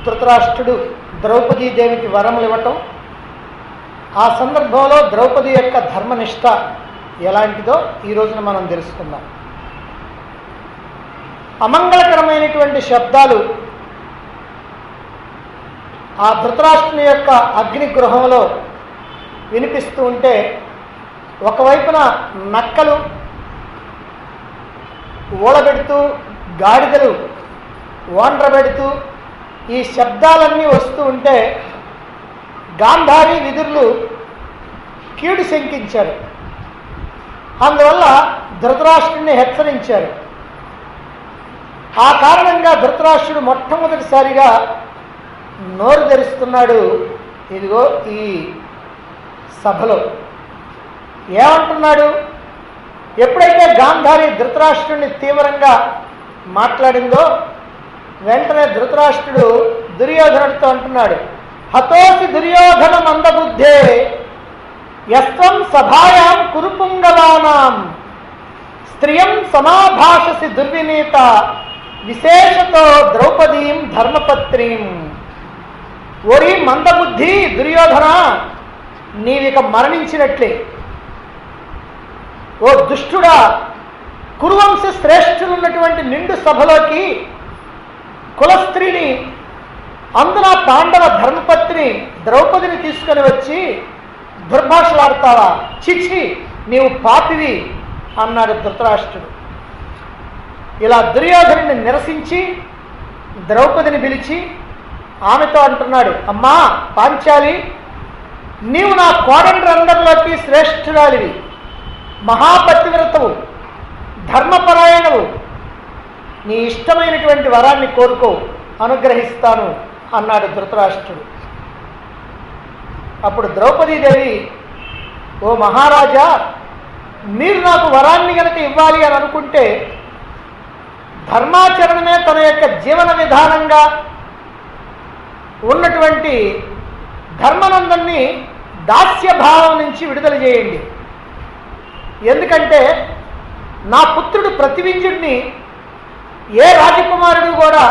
ధృతరాష్ట్రుడు ద్రౌపదీదేవికి వరములు ఇవ్వటం, ఆ సందర్భంలో ద్రౌపది యొక్క ధర్మనిష్ట ఎలాంటిదో ఈ రోజున మనం తెలుసుకుందాం. అమంగళకరమైనటువంటి శబ్దాలు ఆ ధృతరాష్ట్రుని యొక్క అగ్నిగృహంలో వినిపిస్తూ ఉంటే, ఒకవైపున నక్కలు ఊళబెడుతూ, గాడిదలు ఓండ్రబెడుతూ ఈ శబ్దాలన్నీ వస్తూ ఉంటే గాంధారి విదురులు కీడు శంకించారు. అందువల్ల ధృతరాష్ట్రుడిని హెచ్చరించారు. ఆ కారణంగా ధృతరాష్ట్రుడు మొట్టమొదటిసారిగా నోరు తెరుస్తున్నాడు. ఇదిగో ఈ సభలో ఏమంటున్నాడు? ఎప్పుడైతే గాంధారి ధృతరాష్ట్రుడిని తీవ్రంగా మాట్లాడిందో వెంటనే ధృతరాష్ట్రుడు దుర్యోధనుడితో అంటున్నాడు, హతోసి దుర్యోధన మందబుద్ధే యస్త్వం సభాయాం కురుపుంగవానాం స్త్రియం సమాభాషసి దుర్వినీత విశేషతో ద్రౌపదీం ధర్మపత్రీం. ఓరి మందబుద్ధి దుర్యోధన, నీవిక మరణించినట్లే. ఓ దుష్టుడా, కురువంశ శ్రేష్ఠులున్నటువంటి నిండు సభలోకి కులస్త్రీని, అందున పాండవ ధర్మపత్ని ద్రౌపదిని తీసుకొని వచ్చి దుర్భాషలాడతావా? చిచ్చి, నీవు పాపివి అన్నాడు ధృతరాష్ట్రుడు. ఇలా దుర్యోధనుని నిరసించి ద్రౌపదిని పిలిచి ఆమెతో అంటున్నాడు, అమ్మా పాంచాలి, నీవు నా కోడండ్రందరిలోకి శ్రేష్ఠురాలివి, మహాపతివ్రతవు, ధర్మపరాయణవు, నీ ఇష్టమైనటువంటి వరాన్ని కోరుకో, అనుగ్రహిస్తాను అన్నాడు ధృతరాష్ట్రుడు. అప్పుడు ద్రౌపదీదేవి, ఓ మహారాజా, మీరు నాకు వరాన్ని కనుక ఇవ్వాలి అని అనుకుంటే ధర్మాచరణమే తన యొక్క జీవన విధానంగా ఉన్నటువంటి ధర్మనందన్ని దాస్యభావం నుంచి విడుదల చేయండి. ఎందుకంటే నా పుత్రుడు ప్రతివింజుడిని ఏ రాజకుమారుడు కూడా,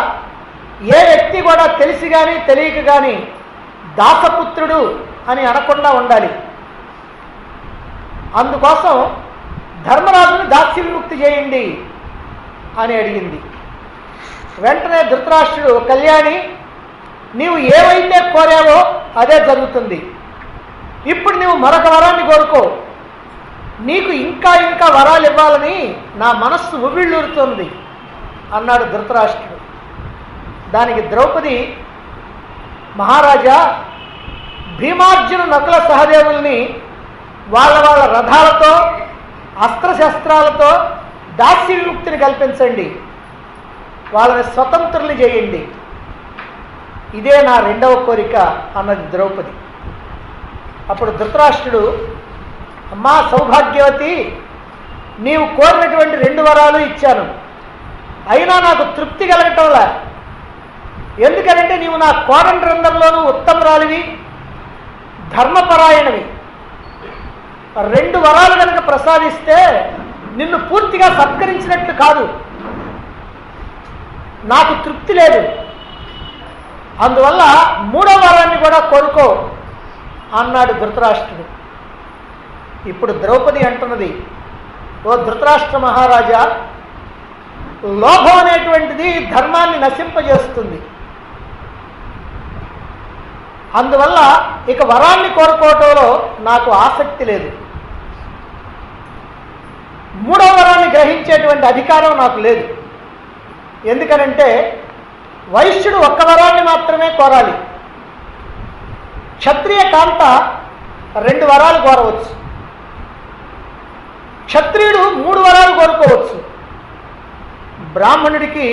ఏ వ్యక్తి కూడా తెలిసి కానీ తెలియక కానీ దాసపుత్రుడు అని అనకుండా ఉండాలి. అందుకోసం ధర్మరాజుని దాస్య విముక్తి చేయండి అని అడిగింది. వెంటనే ధృతరాష్ట్రుడు, కళ్యాణి, నీవు ఏవైతే కోరావో అదే జరుగుతుంది. ఇప్పుడు నీవు మరొక వరాన్ని కోరుకో, నీకు ఇంకా ఇంకా వరాలు ఇవ్వాలని నా మనస్సు ఉవ్విళ్ళూరుతుంది అన్నాడు ధృతరాష్ట్రుడు. దానికి ద్రౌపది, మహారాజా, భీమార్జున నకుల సహదేవుల్ని వాళ్ళ వాళ్ళ రథాలతో అస్త్రశస్త్రాలతో దాస్య విముక్తిని కల్పించండి, వాళ్ళని స్వతంత్రుల్ని చేయండి, ఇదే నా రెండవ కోరిక అన్నది ద్రౌపది. అప్పుడు ధృతరాష్ట్రుడు, అమ్మా సౌభాగ్యవతి, నీవు కోరినటువంటి 2 వరాలు ఇచ్చాను, అయినా నాకు తృప్తి కలగటంలా. ఎందుకనంటే నీవు నా కోడండ్రందరిలోనూ ఉత్తమరాలివి, ధర్మపరాయణవి. 2 వరాలు కనుక ప్రసాదిస్తే నిన్ను పూర్తిగా సత్కరించినట్లు కాదు, నాకు తృప్తి లేదు. అందువల్ల 3వ వరాన్ని కూడా కోరుకో అన్నాడు ధృతరాష్ట్రుడు. ఇప్పుడు ద్రౌపది అంటున్నది, ఓ ధృతరాష్ట్ర మహారాజా, లోభం అనేటువంటిది ధర్మాన్ని నశింపజేస్తుంది. అందువల్ల ఇక వరాన్ని కోరుకోవటంలో నాకు ఆసక్తి లేదు. 3వ వరాన్ని గ్రహించేటువంటి అధికారం నాకు లేదు. ఎందుకనంటే వైశ్యుడు 1 వరాన్ని మాత్రమే కోరాలి, క్షత్రియ కాంత 2 వరాలు కోరవచ్చు, క్షత్రియుడు 3 వరాలు కోరుకోవచ్చు. బ్రాహ్మణుడికి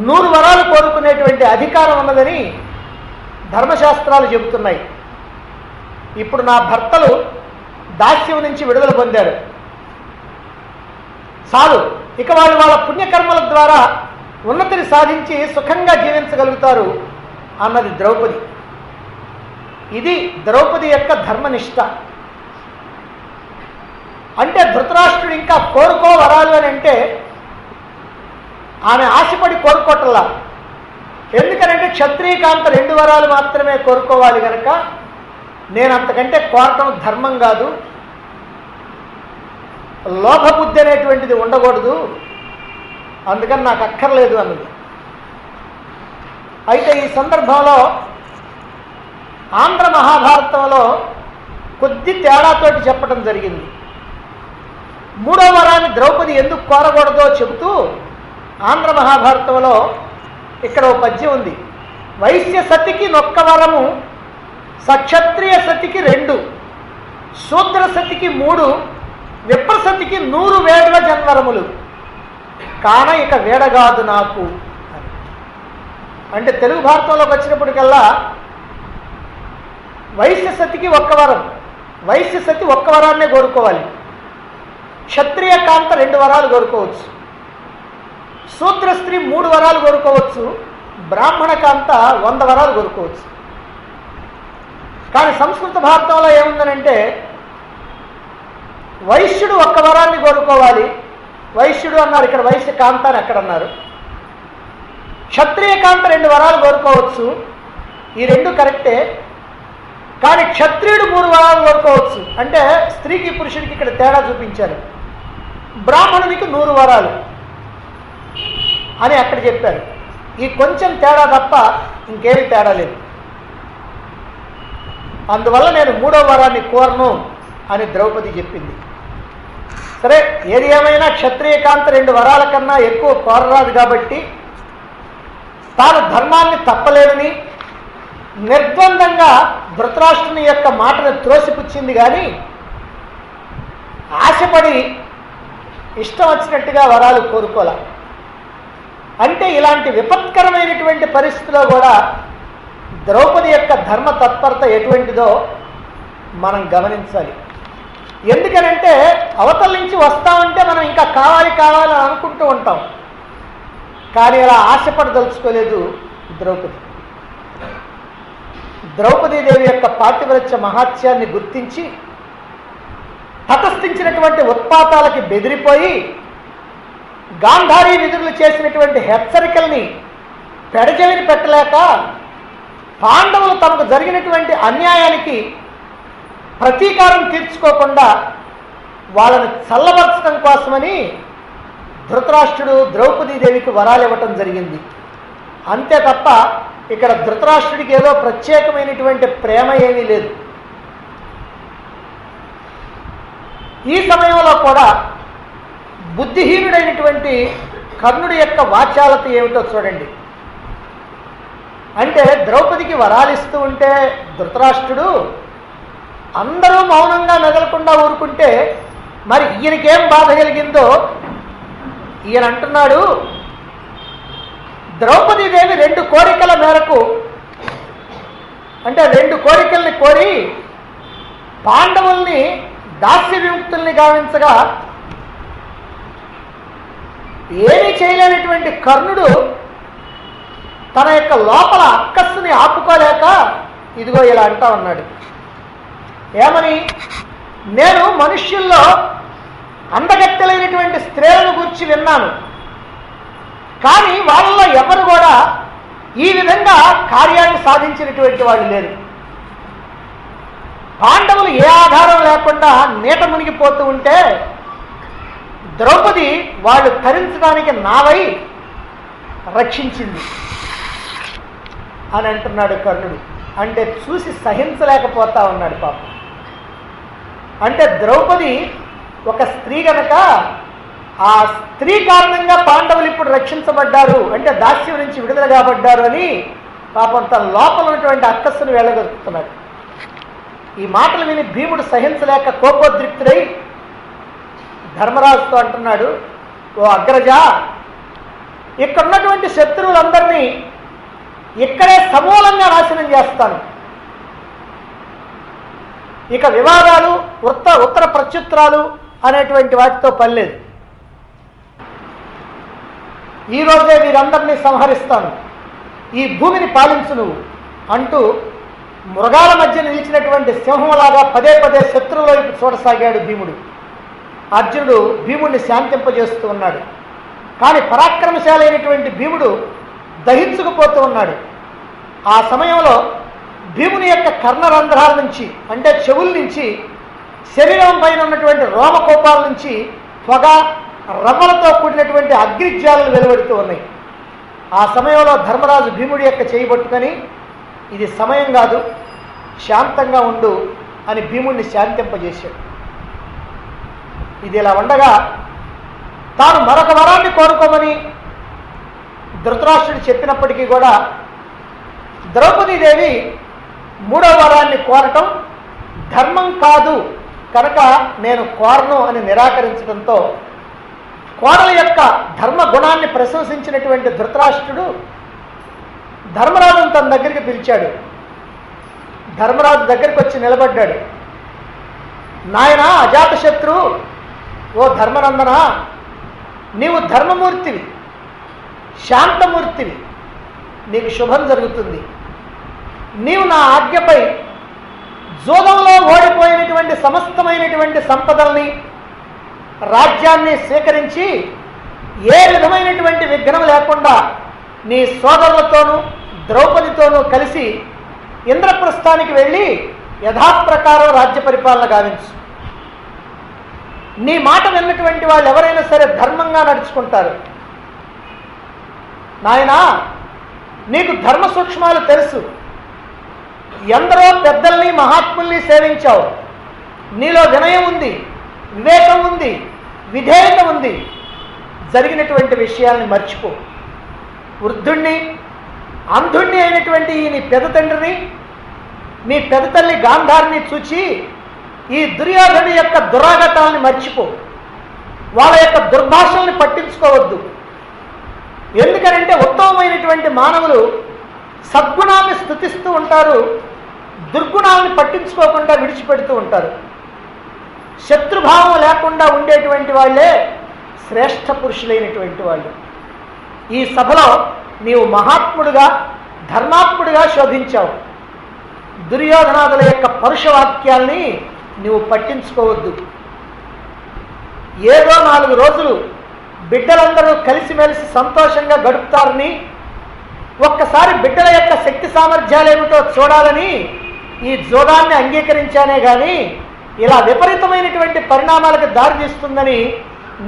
100 వరాలు కోరుకునేటువంటి అధికారం ఉన్నదని ధర్మశాస్త్రాలు చెబుతున్నాయి. ఇప్పుడు నా భర్తలు దాస్యం నుంచి విడుదల పొందారు, చాలు, ఇక వాళ్ళు వాళ్ళ పుణ్యకర్మల ద్వారా ఉన్నతిని సాధించి సుఖంగా జీవించగలుగుతారు అన్నది ద్రౌపది. ఇది ద్రౌపది యొక్క ధర్మనిష్ట. అంటే ధృతరాష్ట్రుడు ఇంకా కోరుకో వరాలు అని అంటే ఆమె ఆశపడి కోరుకోవటంలా, ఎందుకనంటే క్షత్రియకాంత 2 వరాలు మాత్రమే కోరుకోవాలి కనుక నేను అంతకంటే కోరటం ధర్మం కాదు, లోభబుద్ధి అనేటువంటిది ఉండకూడదు, అందుకని నాకు అక్కర్లేదు అన్నది. అయితే ఈ సందర్భంలో ఆంధ్ర మహాభారతంలో కొద్ది తేడాతోటి చెప్పడం జరిగింది. 3వ వరాన్ని ద్రౌపది ఎందుకు కోరకూడదో చెబుతూ ఆంధ్ర మహాభారతంలో ఇక్కడ ఓ పద్యం ఉంది. వైశ్య సతికి 1 వరము, సక్షత్రియ సతికి 2, శూద్ర సతికి 3, విప్రసతికి 100 వేడవ జన్వరములు కాన ఇక వేడగాదు నాకు. అంటే తెలుగు భారతంలోకి వచ్చినప్పటికల్లా వైశ్య సతికి 1 వరం, వైశ్య సతి 1 వరాన్నే కోరుకోవాలి. క్షత్రియ కాంత 2 వరాలు కోరుకోవచ్చు, శూద్ర స్త్రీ 3 వరాలు కోరుకోవచ్చు, బ్రాహ్మణ కాంత 100 వరాలు కోరుకోవచ్చు. కానీ సంస్కృత భారతంలో ఏముందనంటే వైశ్యుడు 1 వరాన్ని కోరుకోవాలి. వైశ్యుడు అన్నారు ఇక్కడ, వైశ్య కాంత అని అక్కడ అన్నారు. క్షత్రియ కాంత 2 వరాలు కోరుకోవచ్చు, ఈ 2 కరెక్టే. కానీ క్షత్రియుడు 3 వరాలు కోరుకోవచ్చు, అంటే స్త్రీకి పురుషుడికి ఇక్కడ తేడా చూపించారు. బ్రాహ్మణునికి 100 వరాలు అని అక్కడ చెప్పారు. ఈ కొంచెం తేడా తప్ప ఇంకేమీ తేడా లేదు. అందువల్ల నేను 3వ వరాన్ని కోరను అని ద్రౌపది చెప్పింది. సరే, ఏది ఏమైనా క్షత్రియకాంత 2 వరాల కన్నా ఎక్కువ కోరరాదు కాబట్టి తాను ధర్మాన్ని తప్పలేదని నిర్ద్వందంగా ధృతరాష్ట్రుని యొక్క మాటను త్రోసిపుచ్చింది. కానీ ఆశపడి ఇష్టం వచ్చినట్టుగా వరాలు కోరుకోలే. అంటే ఇలాంటి విపత్కరమైనటువంటి పరిస్థితిలో కూడా ద్రౌపది యొక్క ధర్మ తత్పరత ఎటువంటిదో మనం గమనించాలి. ఎందుకనంటే అవతల నుంచి వస్తామంటే మనం ఇంకా కావాలి కావాలని అనుకుంటూ ఉంటాం, కానీ అలా ఆశపడదలుచుకోలేదు ద్రౌపది. ద్రౌపదీదేవి యొక్క పాతివ్రత్య మహాత్యాన్ని గుర్తించి తటస్థించినటువంటి ఉత్పాతాలకి బెదిరిపోయి గాంధారీ విధులు చేసినటువంటి హెచ్చరికల్ని పెడచెవిని పెట్టలేక పాండవులు తమకు జరిగినటువంటి అన్యాయానికి ప్రతీకారం తీర్చుకోకుండా వాళ్ళని చల్లబరచడం కోసమని ధృతరాష్ట్రుడు ద్రౌపదీదేవికి వరాలు ఇవ్వటం జరిగింది. అంతే తప్ప ఇక్కడ ధృతరాష్ట్రుడికి ఏదో ప్రత్యేకమైనటువంటి ప్రేమ ఏమీ లేదు. ఈ సమయంలో కూడా బుద్ధిహీనుడైనటువంటి కర్ణుడి యొక్క వాచాలత ఏమిటో చూడండి. అంటే ద్రౌపదికి వరాలు ఇస్తూ ఉంటే ధృతరాష్ట్రుడు అందరూ మౌనంగా మెదలకుండా ఊరుకుంటే మరి ఈయనకేం బాధ కలిగిందో ఈయన అంటున్నాడు, ద్రౌపదీదేవి 2 కోరికల మేరకు, అంటే 2 కోరికల్ని కోరి పాండవుల్ని దాస్య విముక్తుల్ని గావించగా ఏమీ చేయలేనటువంటి కర్ణుడు తన యొక్క లోపల అక్కస్సుని ఆపుకోలేక ఇదిగో ఇలా అంటా ఉన్నాడు. ఏమని? నేను మనుష్యుల్లో అందగత్తెలైనటువంటి స్త్రీలను గురించి విన్నాను, కానీ వాళ్ళలో ఎవరు కూడా ఈ విధంగా కార్యాన్ని సాధించినటువంటి వాళ్ళు లేరు. పాండవులు ఏ ఆధారం లేకుండా నీట మునిగిపోతూ ఉంటే ద్రౌపది వాళ్ళు తరించడానికి నావై రక్షించింది అని అంటున్నాడు కర్ణుడు. అంటే చూసి సహించలేకపోతా ఉన్నాడు పాపం. అంటే ద్రౌపది ఒక స్త్రీ గనక ఆ స్త్రీ కారణంగా పాండవులు ఇప్పుడు రక్షించబడ్డారు, అంటే దాస్యం నుంచి విడుదల కాబడ్డారు అని పాపం తన లోపల ఉన్నటువంటి అక్కస్సును వెళ్ళగలుగుతున్నాడు. ఈ మాటలు విని భీముడు సహించలేక కోపోద్రిక్తుడై ధర్మరాజుతో అంటున్నాడు, ఓ అగ్రజ, ఇక్కడున్నటువంటి శత్రువులందరినీ ఇక్కడే సమూలంగా నాశనం చేస్తాను. ఇక వివాదాలు ఉత్తర ప్రత్యుత్తరాలు అనేటువంటి వాటితో పనిలేదు. ఈరోజే వీరందరినీ సంహరిస్తాను, ఈ భూమిని పాలించు నువ్వు అంటూ మృగాల మధ్య నిలిచినటువంటి సింహంలాగా పదే పదే శత్రువుల వైపు చూడసాగాడు భీముడు. అర్జునుడు భీముడిని శాంతింపజేస్తూ ఉన్నాడు. కానీ పరాక్రమశాలైనటువంటి భీముడు దహించుకుపోతూ ఉన్నాడు. ఆ సమయంలో భీముని యొక్క కర్ణరంధ్రాల నుంచి, అంటే చెవుల నుంచి, శరీరం పైన ఉన్నటువంటి రోమకోపాల నుంచి పొగ, రవ్వలతో కూడినటువంటి అగ్నిజ్వాలలు వెలువడుతూ ఉన్నాయి. ఆ సమయంలో ధర్మరాజు భీముడి యొక్క చేయి పట్టుకొని, ఇది సమయం కాదు, శాంతంగా ఉండు అని భీముడిని శాంతింపజేశాడు. ఇది ఇలా ఉండగా తాను మరొక వరాన్ని కోరుకోమని ధృతరాష్ట్రుడు చెప్పినప్పటికీ కూడా ద్రౌపదీదేవి మూడో వరాన్ని కోరటం ధర్మం కాదు కనుక నేను కోరను అని నిరాకరించడంతో కోడల యొక్క ధర్మ గుణాన్ని ప్రశంసించినటువంటి ధృతరాష్ట్రుడు ధర్మరాజును తన దగ్గరికి పిలిచాడు. ధర్మరాజు దగ్గరికి వచ్చి నిలబడ్డాడు. నాయనా అజాతశత్రు, ఓ ధర్మనందన, నీవు ధర్మమూర్తివి, శాంతమూర్తివి, నీకు శుభం జరుగుతుంది. నీవు నా ఆజ్ఞపై జోదంలో ఓడిపోయినటువంటి సమస్తమైనటువంటి సంపదల్ని, రాజ్యాన్ని స్వీకరించి ఏ విధమైనటువంటి విఘ్నం లేకుండా నీ సోదరులతోనూ ద్రౌపదితోనూ కలిసి ఇంద్రప్రస్థానికి వెళ్ళి యథాప్రకారం రాజ్య పరిపాలన గావించు. నీ మాట విన్నటువంటి వాళ్ళు ఎవరైనా సరే ధర్మంగా నడుచుకుంటారు. నాయనా, నీకు ధర్మ సూక్ష్మాలు తెలుసు. ఎందరో పెద్దల్ని, మహాత్ముల్ని సేవించావు. నీలో వినయం ఉంది, వివేకం ఉంది, విధేయత ఉంది. జరిగినటువంటి విషయాల్ని మర్చిపో. వృద్ధుణ్ణి, అంధుణ్ణి అయినటువంటి ఈ నీ పెద్ద తండ్రిని, మీ పెద్ద తల్లి గాంధారిని చూచి ఈ దుర్యోధనుడి యొక్క దురాగతాలని మర్చిపో. వాళ్ళ యొక్క దుర్భాషల్ని పట్టించుకోవద్దు. ఎందుకనంటే ఉత్తమమైనటువంటి మానవులు సద్గుణాన్ని స్తుతిస్తూ ఉంటారు, దుర్గుణాలను పట్టించుకోకుండా విడిచిపెడుతూ ఉంటారు. శత్రుభావం లేకుండా ఉండేటువంటి వాళ్ళే శ్రేష్ఠ పురుషులైనటువంటి వాళ్ళు. ఈ సభలో నీవు మహాత్ముడుగా, ధర్మాత్ముడిగా శోభించావు. దుర్యోధనాదుల యొక్క పరుషవాక్యాల్ని నీవు పట్టించుకోవద్దు. ఏదో 4 రోజులు బిడ్డలందరూ కలిసిమెలిసి సంతోషంగా గడుపుతారని, ఒక్కసారి బిడ్డల యొక్క శక్తి సామర్థ్యాలు ఏమిటో చూడాలని ఈ జోదాన్ని అంగీకరించానే కానీ ఇలా విపరీతమైనటువంటి పరిణామాలకు దారితీస్తుందని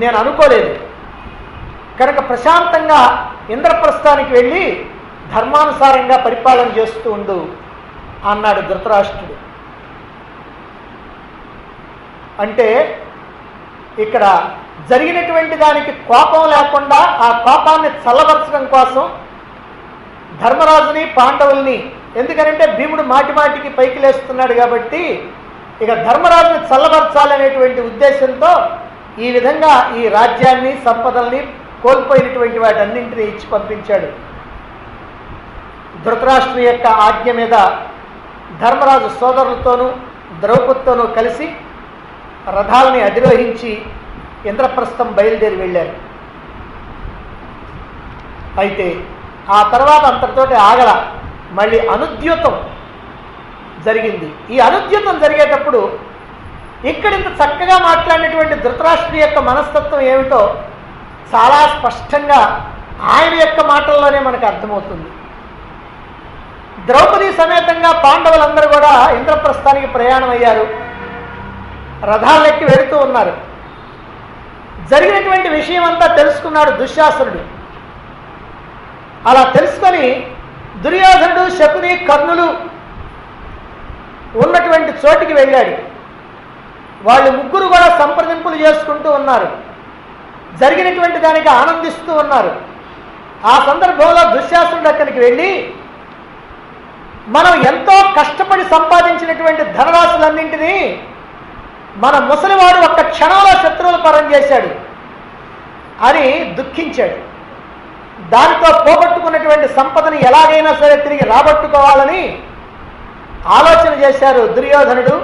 నేను అనుకోలేదు. కనుక ప్రశాంతంగా ఇంద్రప్రస్థానికి వెళ్ళి ధర్మానుసారంగా పరిపాలన చేస్తూ ఉండు అన్నాడు ధృతరాష్ట్రుడు. అంటే ఇక్కడ జరిగినటువంటి దానికి కోపం లేకుండా ఆ కోపాన్ని చల్లబరచడం కోసం ధర్మరాజుని, పాండవుల్ని, ఎందుకనంటే భీముడు మాటి మాటికి పైకి లేస్తున్నాడు కాబట్టి ఇక ధర్మరాజుని చల్లబరచాలనేటువంటి ఉద్దేశంతో ఈ విధంగా ఈ రాజ్యాన్ని, సంపదల్ని, కోల్పోయినటువంటి వాటన్నింటినీ ఇచ్చి పంపించాడు. ధృతరాష్ట్రుని యొక్క ఆజ్ఞ మీద ధర్మరాజు సోదరులతోనూ ద్రౌపదితోనూ కలిసి రథాలని అధిరోహించి ఇంద్రప్రస్థం బయలుదేరి వెళ్ళారు. అయితే ఆ తర్వాత అంతటితోటి ఆగల, మళ్ళీ అనుద్యూతం జరిగింది. ఈ అనుద్యూతం జరిగేటప్పుడు ఇక్కడింత చక్కగా మాట్లాడినటువంటి ధృతరాష్ట్రుడి యొక్క మనస్తత్వం ఏమిటో చాలా స్పష్టంగా ఆయన యొక్క మాటల్లోనే మనకు అర్థమవుతుంది. ద్రౌపది సమేతంగా పాండవులందరూ కూడా ఇంద్రప్రస్థానికి ప్రయాణం అయ్యారు. రథాలెక్కి వెళుతూ ఉన్నారు. జరిగినటువంటి విషయం అంతా తెలుసుకున్నాడు దుశ్శాసనుడు. అలా తెలుసుకొని దుర్యోధనుడు, శకుని, కర్ణులు ఉన్నటువంటి చోటికి వెళ్ళాడు. వాళ్ళు ముగ్గురు కూడా సంప్రదింపులు చేసుకుంటూ ఉన్నారు. జరిగినటువంటి దానికి ఆనందిస్తూ ఉన్నారు. ఆ సందర్భంలో దుశ్శాసనుడు అక్కడికి వెళ్ళి, మనం ఎంతో కష్టపడి సంపాదించినటువంటి ధనరాశులన్నింటినీ మన ముసలివాడు ఒక్క క్షణంలో శత్రువులు పరం చేశాడు అని దుఃఖించాడు. దానితో పోగొట్టుకున్నటువంటి సంపదని ఎలాగైనా సరే తిరిగి రాబట్టుకోవాలని ఆలోచన చేశారు దుర్యోధనుడు,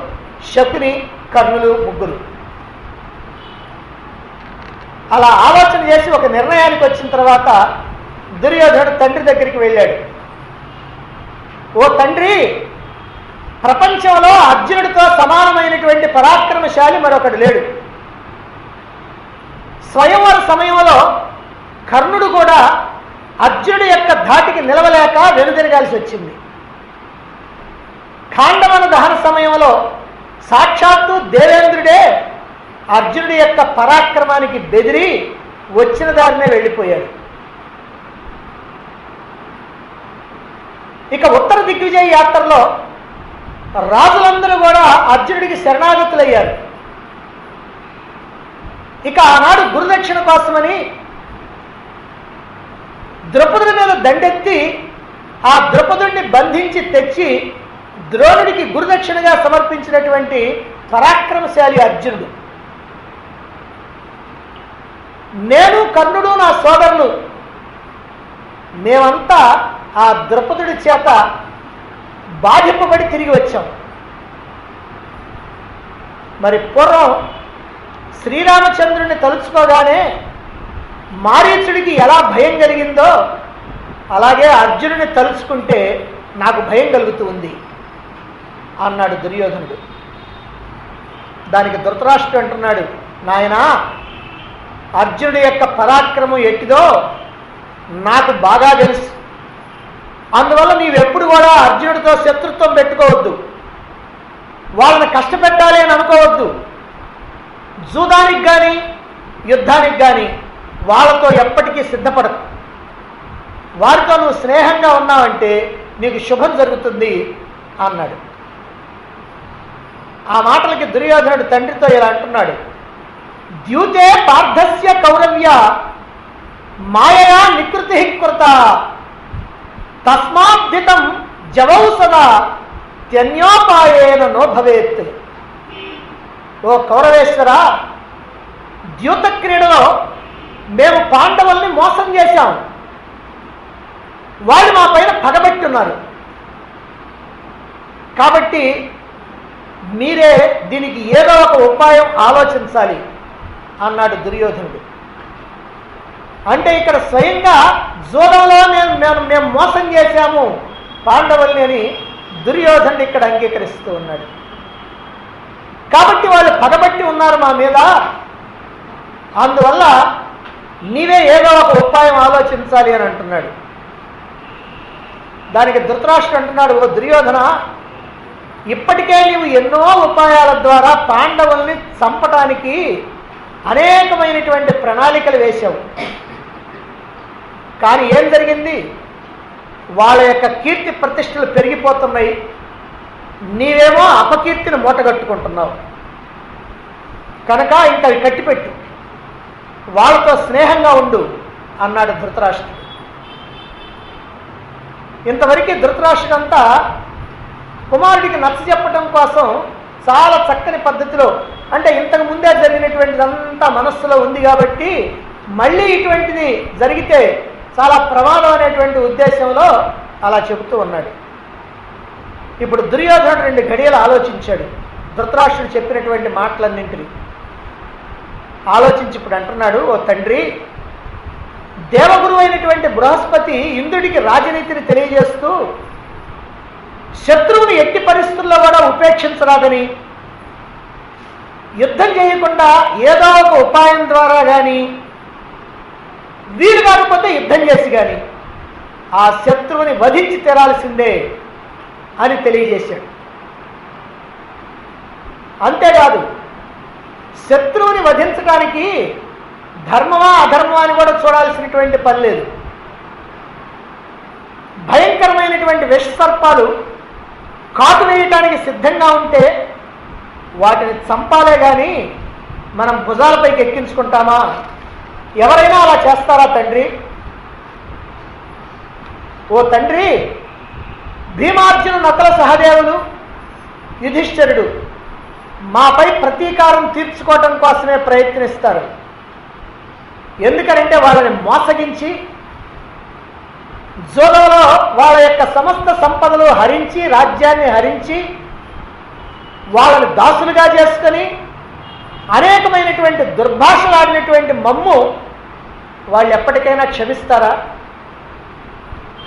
శకుని, కర్ణులు ముగ్గురు. అలా ఆలోచన చేసి ఒక నిర్ణయానికి వచ్చిన తర్వాత దుర్యోధనుడు తండ్రి దగ్గరికి వెళ్ళాడు. ఓ తండ్రి, ప్రపంచంలో అర్జునుడితో సమానమైనటువంటి పరాక్రమశాలి మరొకడు లేడు. స్వయంవర సమయంలో కర్ణుడు కూడా అర్జునుడి యొక్క ధాటికి నిలవలేక వెనుదిరగాల్సి వచ్చింది. ఖాండవన దహన సమయంలో సాక్షాత్తు దేవేంద్రుడే అర్జునుడి యొక్క పరాక్రమానికి బెదిరి వచ్చిన దారినే వెళ్ళిపోయాడు. ఇక ఉత్తర దిగ్విజయ యాత్రలో రాజులందరూ కూడా అర్జునుడికి శరణాగతులయ్యారు. ఇక ఆనాడు గురుదక్షిణ కోసమని ద్రౌపదుడి మీద దండెత్తి ఆ ద్రౌపదుడిని బంధించి తెచ్చి ద్రోణుడికి గురుదక్షిణగా సమర్పించినటువంటి పరాక్రమశాలి అర్జునుడు. నేను, కర్ణుడు, నా సోదరులు మేమంతా ఆ ద్రౌపదుడి చేత బాధింపబడి తిరిగి వచ్చాం. మరి పూర్వం శ్రీరామచంద్రుడిని తలుచుకోగానే మారీచుడికి ఎలా భయం కలిగిందో అలాగే అర్జునుడిని తలుచుకుంటే నాకు భయం కలుగుతూ ఉంది అన్నాడు దుర్యోధనుడు. దానికి ధృతరాష్ట్రుడు అంటున్నాడు, నాయనా, అర్జునుడి యొక్క పరాక్రమం ఎట్టిదో నాకు బాగా తెలుసు. అందువల్ల నీవెప్పుడు కూడా అర్జునుడితో శత్రుత్వం పెట్టుకోవద్దు, వాళ్ళని కష్టపెట్టాలి అని అనుకోవద్దు. జూదానికి కానీ యుద్ధానికి కానీ వాళ్ళతో ఎప్పటికీ సిద్ధపడదు. వారితో నువ్వు స్నేహంగా ఉన్నావంటే నీకు శుభం జరుగుతుంది అన్నాడు. ఆ మాటలకి దుర్యోధనుడు తండ్రితో ఇలా అంటున్నాడు, ద్యూతే పార్థస్య కౌరవ్య మాయయా నికృతి కృత తస్మాద్ధితం జవౌ సదా త్యన్యోపాయేన నో భవేత్. ఓ కౌరవేశ్వర, ద్యూత క్రీడలో మేము పాండవుల్ని మోసం చేశాం. వాళ్ళు మా పైన పగబెట్టున్నారు. కాబట్టి మీరే దీనికి ఏదో ఒక ఉపాయం ఆలోచించాలి అన్నాడు దుర్యోధనుడు. అంటే ఇక్కడ స్వయంగా జూదంలో మేము మోసం చేశాము పాండవుల్ని అని దుర్యోధనుడు ఇక్కడ అంగీకరిస్తూ ఉన్నాడు. కాబట్టి వాళ్ళు పగబట్టి ఉన్నారు మా మీద, అందువల్ల నీవే ఏదో ఒక ఉపాయం ఆలోచించాలి అని అంటున్నాడు. దానికి ధృతరాష్ట్రుడు అంటున్నాడు, ఓ దుర్యోధన, ఇప్పటికే నీవు ఎన్నో ఉపాయాల ద్వారా పాండవుల్ని చంపటానికి అనేకమైనటువంటి ప్రణాళికలు వేశావు. కానీ ఏం జరిగింది? వాళ్ళ యొక్క కీర్తి ప్రతిష్టలు పెరిగిపోతున్నాయి, నీవేమో అపకీర్తిని మూటగట్టుకుంటున్నావు. కనుక ఇంకా అవి కట్టిపెట్టు, వాళ్ళతో స్నేహంగా ఉండు అన్నాడు ధృతరాష్ట్రుడు. ఇంతవరకు ధృతరాష్ట్రుడంతా కుమారుడికి నచ్చ చెప్పడం కోసం చాలా చక్కని పద్ధతిలో, అంటే ఇంతకు ముందే జరిగినటువంటిదంతా మనస్సులో ఉంది కాబట్టి మళ్ళీ ఇటువంటిది జరిగితే చాలా ప్రమాదం అనేటువంటి ఉద్దేశంలో అలా చెబుతూ ఉన్నాడు. ఇప్పుడు దుర్యోధనుడు 2 ఘడియలు ఆలోచించాడు ధృతరాష్ట్రుడు చెప్పినటువంటి మాటలన్నింటినీ. ఆలోచించి ఇప్పుడు అంటున్నాడు, ఓ తండ్రి, దేవగురు అయినటువంటి బృహస్పతి ఇంద్రుడికి రాజనీతిని తెలియజేస్తూ శత్రువుని ఎట్టి పరిస్థితుల్లో కూడా ఉపేక్షించరాదని, యుద్ధం చేయకుండా ఏదో ఒక ఉపాయం ద్వారా కానీ, వీలు కాకపోతే యుద్ధం చేసి కానీ ఆ శత్రువుని వధించి తీరాల్సిందే అని తెలియజేశాడు. అంతేకాదు, శత్రువుని వధించడానికి ధర్మమా అధర్మమా అని కూడా చూడాల్సినటువంటి పని లేదు. భయంకరమైనటువంటి విషసర్పాలు కాటు వేయటానికి సిద్ధంగా ఉంటే వాటిని చంపాలే కానీ మనం భుజాలపైకి ఎక్కించుకుంటామా? ఎవరైనా అలా చేస్తారా తండ్రి? ఓ తండ్రి, భీమార్జును, నకుల సహదేవులు, యుధిష్ఠిరుడు మాపై ప్రతీకారం తీర్చుకోవటం కోసమే ప్రయత్నిస్తారు. ఎందుకంటే వాళ్ళని మోసగించి జోదంలో వాళ్ళ యొక్క సమస్త సంపదలు హరించి, రాజ్యాన్ని హరించి, వాళ్ళని దాసులుగా చేసుకొని అనేకమైనటువంటి దుర్భాషలాడినటువంటి మమ్ము వాళ్ళు ఎప్పటికైనా క్షమిస్తారా?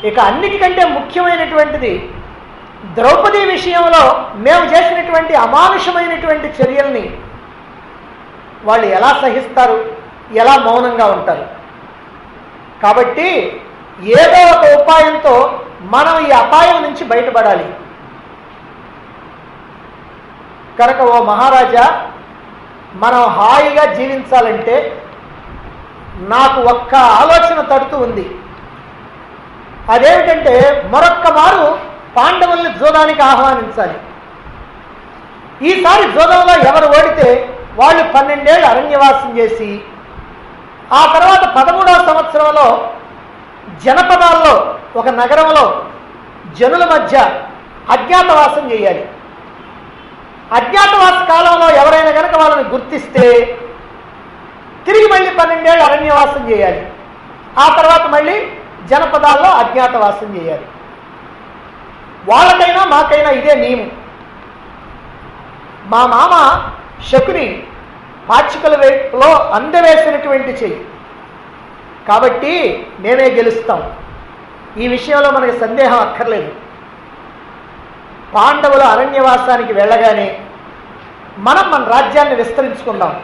ఇక అన్నిటికంటే ముఖ్యమైనటువంటిది, ద్రౌపది విషయంలో మేము చేసినటువంటి అమానుషమైనటువంటి చర్యల్ని వాళ్ళు ఎలా సహిస్తారు, ఎలా మౌనంగా ఉంటారు? కాబట్టి ఏదో ఒక ఉపాయంతో మనం ఈ అపాయం నుంచి బయటపడాలి. కనుక ఓ మహారాజా, మనం హాయిగా జీవించాలంటే నాకు ఒక్క ఆలోచన తడుతూ ఉంది. అదేమిటంటే మరొక్క మారు పాండవుల్ని జూదానికి ఆహ్వానించాలి. ఈసారి జూదంలో ఎవరు ఓడితే వాళ్ళు 12 ఏళ్ళు అరణ్యవాసం చేసి ఆ తర్వాత 13వ సంవత్సరంలో జనపదాల్లో ఒక నగరంలో జనుల మధ్య అజ్ఞాతవాసం చేయాలి. అజ్ఞాతవాస కాలంలో ఎవరైనా కనుక వాళ్ళని గుర్తిస్తే తిరిగి మళ్ళీ 12 ఏళ్ళు అరణ్యవాసం చేయాలి. ఆ తర్వాత మళ్ళీ జనపదాల్లో అజ్ఞాతవాసం చేయాలి. వాళ్ళకైనా మాకైనా ఇదే నియమం. మా మామ శకుని పాచికల వేలో అందవేసినటువంటి చెయ్యి కాబట్టి మేమే గెలుస్తాం. ఈ విషయంలో మనకి సందేహం అక్కర్లేదు. పాండవులు అరణ్యవాసానికి వెళ్ళగానే మనం మన రాజ్యాన్ని విస్తరించుకుందాం,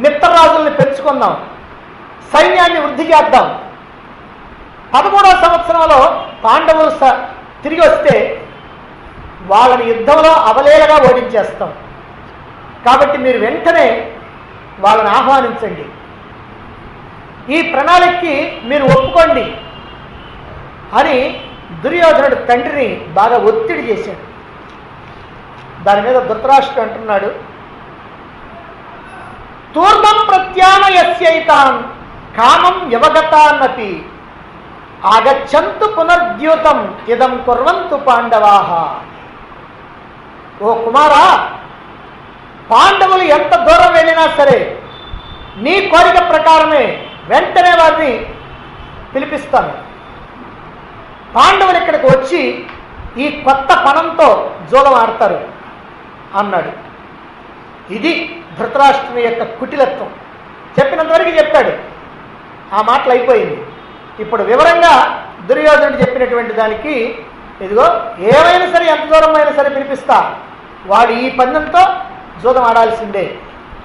మిత్రరాజుల్ని పెంచుకుందాం, సైన్యాన్ని వృద్ధి చేద్దాం. 13వ సంవత్సరంలో పాండవులు తిరిగి వస్తే వాళ్ళని యుద్ధంలో అవలేలగా ఓడించేస్తాం. కాబట్టి మీరు వెంటనే వాళ్ళని ఆహ్వానించండి, ఈ ప్రణాళికకి మీరు ఒప్పుకోండి అని దుర్యోధనుడు తండ్రిని బాగా ఒత్తిడి చేశాడు. దాని మీద ధృతరాష్ట్రుడు అంటున్నాడు, తూర్మం ప్రత్యానయస్యైతాన్ కామం యవగతాన్నపి ఆగచ్చంతు పునర్ద్యూతం ఇదం కుర్వంతు పాండవాహ. ఓ కుమారా, పాండవులు ఎంత దూరం వెళ్ళినా సరే నీ కోరిక ప్రకారమే వెంటనే వారిని పిలిపిస్తాను. పాండవులు ఇక్కడికి వచ్చి ఈ కొత్త పణంతో జూదం ఆడతారు అన్నాడు. ఇది ధృతరాష్ట్రుని యొక్క కుటిలత్వం. చెప్పినంతవరకు చెప్పాడు, ఆ మాటలు అయిపోయింది. ఇప్పుడు వివరంగా దుర్యోధనుడు చెప్పినటువంటి దానికి, ఇదిగో ఏమైనా సరే ఎంత దూరం అయినా సరే పిలిపిస్తా, వాడు ఈ పందెంతో జూదం ఆడాల్సిందే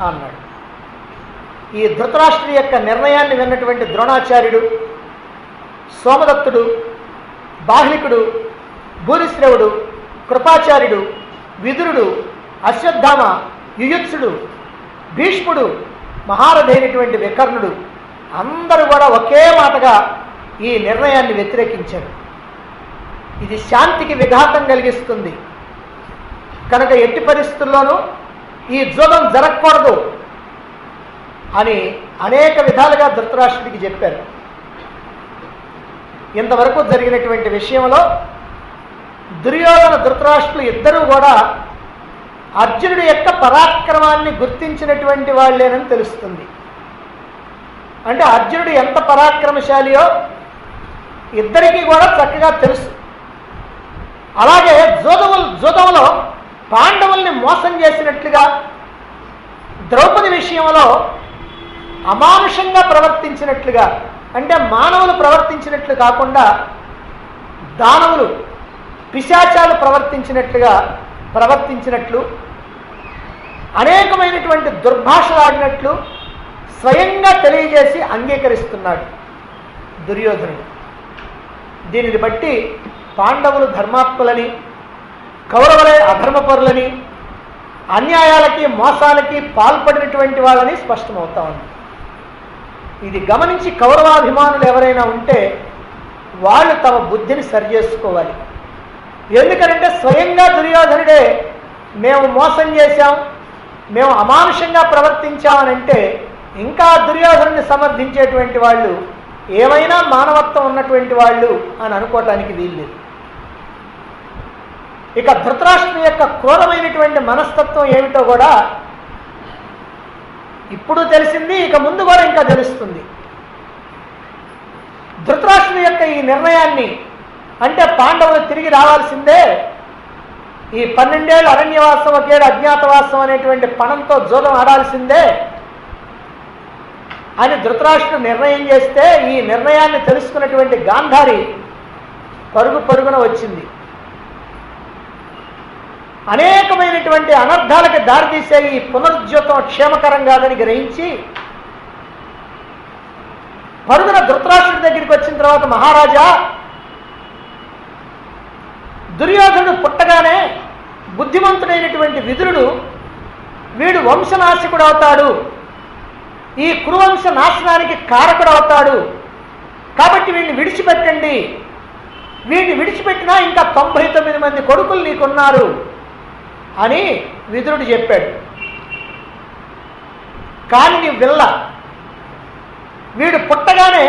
అన్నాడు. ఈ ధృతరాష్ట్రుడి యొక్క నిర్ణయాన్ని విన్నటువంటి ద్రోణాచార్యుడు, సోమదత్తుడు, బాహ్లికుడు, భూరిశ్రవుడు, కృపాచార్యుడు, విదురుడు, అశ్వత్థామ, యుయుత్సుడు, భీష్ముడు, మహారథైనటువంటి వికర్ణుడు అందరూ కూడా ఒకే మాటగా ఈ నిర్ణయాన్ని వ్యతిరేకించారు. ఇది శాంతికి విఘాతం కలిగిస్తుంది కనుక ఎట్టి పరిస్థితుల్లోనూ ఈ జూదం జరగకూడదు అని అనేక విధాలుగా ధృతరాష్ట్రుడికి చెప్పారు. ఇంతవరకు జరిగినటువంటి విషయంలో దుర్యోధన ధృతరాష్ట్రులు ఇద్దరూ కూడా అర్జునుడి యొక్క పరాక్రమాన్ని గుర్తించినటువంటి వాళ్ళేనని తెలుస్తుంది. అంటే అర్జునుడు ఎంత పరాక్రమశాలియో ఇద్దరికీ కూడా చక్కగా తెలుసు. అలాగే జూదంలో పాండవుల్ని మోసం చేసినట్లుగా ద్రౌపది విషయంలో అమానుషంగా ప్రవర్తించినట్లుగా, అంటే మానవులు ప్రవర్తించినట్లు కాకుండా దానవులు, పిశాచాలు ప్రవర్తించినట్లు అనేకమైనటువంటి దుర్భాషలాడినట్లు స్వయంగా తెలియజేసి అంగీకరిస్తున్నాడు దుర్యోధనుడు. దీనిని బట్టి పాండవులు ధర్మాత్ములని, కౌరవులే అధర్మపరులని, అన్యాయాలకి మోసాలకి పాల్పడినటువంటి వాళ్ళని స్పష్టమవుతా ఉంది. ఇది గమనించి కౌరవాభిమానులు ఎవరైనా ఉంటే వాళ్ళు తమ బుద్ధిని సరిచేసుకోవాలి. ఎందుకంటే స్వయంగా దుర్యోధనుడే మేము మోసం చేశాం, మేము అమానుషంగా ప్రవర్తించామనంటే ఇంకా దుర్యోధనుని సమర్థించేటువంటి వాళ్ళు ఏమైనా మానవత్వం ఉన్నటువంటి వాళ్ళు అని అనుకోవటానికి వీల్లేదు. ఇక ధృతరాష్ట్రుని యొక్క క్రూరమైనటువంటి మనస్తత్వం ఏమిటో కూడా ఇప్పుడు తెలిసింది, ఇక ముందు కూడా ఇంకా తెలుస్తుంది. ధృతరాష్ట్రుని యొక్క ఈ నిర్ణయాన్ని, అంటే పాండవులు తిరిగి రావాల్సిందే, ఈ 12 ఏళ్ళు అరణ్యవాసం, 1 ఏడు అజ్ఞాతవాసం అనేటువంటి పణంతో జూదం ఆడాల్సిందే అని ధృతరాష్ట్రుడు నిర్ణయం చేస్తే ఈ నిర్ణయాన్ని తెలుసుకున్నటువంటి గాంధారి పరుగున వచ్చింది. అనేకమైనటువంటి అనర్థాలకు దారితీసే ఈ పునరుద్యోతం క్షేమకరం కాదని గ్రహించి పరుగున ధృతరాష్ట్రుడి దగ్గరికి వచ్చిన తర్వాత, మహారాజా, దుర్యోధనుడు పుట్టగానే బుద్ధిమంతుడైనటువంటి విదురుడు వీడు వంశనాశకుడు అవుతాడు, ఈ కురువంశ నాశనానికి కారకుడు అవుతాడు, కాబట్టి వీడిని విడిచిపెట్టండి, వీడిని విడిచిపెట్టినా ఇంకా 99 మంది కొడుకులు నీకున్నారు అని విదురుడు చెప్పాడు. కానీ నీ విల్ల వీడు పుట్టగానే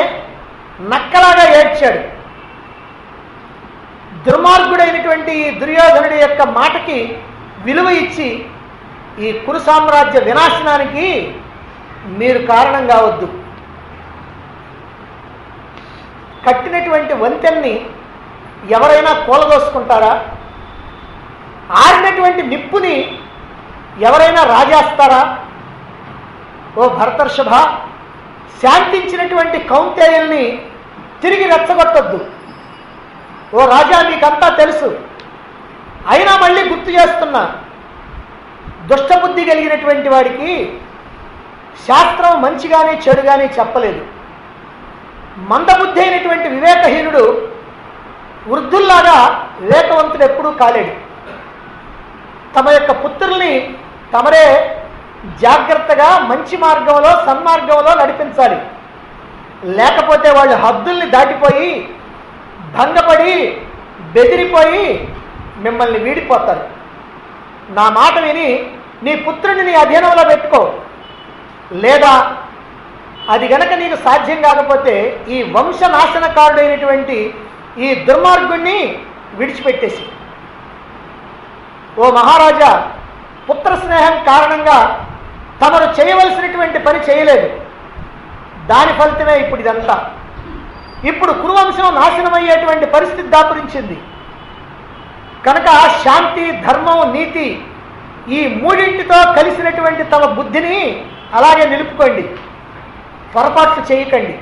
నక్కలాగా ఏడ్చాడు. దుర్మార్గుడైనటువంటి ఈ దుర్యోధనుడి యొక్క మాటకి విలువ ఇచ్చి ఈ కురు సామ్రాజ్య వినాశనానికి మీరు కారణం కావద్దు. కట్టినటువంటి వంతెన్ని ఎవరైనా కూలదోసుకుంటారా? ఆరినటువంటి నిప్పుని ఎవరైనా రాజేస్తారా? ఓ భరతర్షభ, శాంతించినటువంటి కౌంతేయుల్ని తిరిగి రెచ్చగొట్టొద్దు. ఓ రాజా, మీకంతా తెలుసు, అయినా మళ్ళీ గుర్తు చేస్తున్నా, దుష్టబుద్ధి కలిగినటువంటి వాడికి శాస్త్రం మంచిగానే చెడుగానే చెప్పలేదు. మందబుద్ధి అయినటువంటి వివేకహీనుడు వృద్ధుల్లాగా వివేకవంతుడు ఎప్పుడూ కాలేడు. తమ యొక్క పుత్రుల్ని తమరే జాగ్రత్తగా మంచి మార్గంలో, సన్మార్గంలో నడిపించాలి. లేకపోతే వాళ్ళు హద్దుల్ని దాటిపోయి, భంగపడి, బెదిరిపోయి మిమ్మల్ని వీడిపోతారు. నా మాట విని నీ పుత్రుని నీ అధీనంలో పెట్టుకో, లేదా అది గనక నీకు సాధ్యం కాకపోతే ఈ వంశనాశనకారుడైనటువంటి ఈ దుర్మార్గుణ్ణి విడిచిపెట్టేసి. ఓ మహారాజా, పుత్ర స్నేహం కారణంగా తమరు చేయవలసినటువంటి పని చేయలేదు, దాని ఫలితమే ఇప్పుడు ఇదంతా. ఇప్పుడు కురువంశం నాశనమయ్యేటువంటి పరిస్థితి దాపురించింది కనుక శాంతి, ధర్మం, నీతి ఈ మూడింటితో కలిసినటువంటి తమ బుద్ధిని అలాగే నిలుపుకోండి, పొరపాట్లు చేయకండి.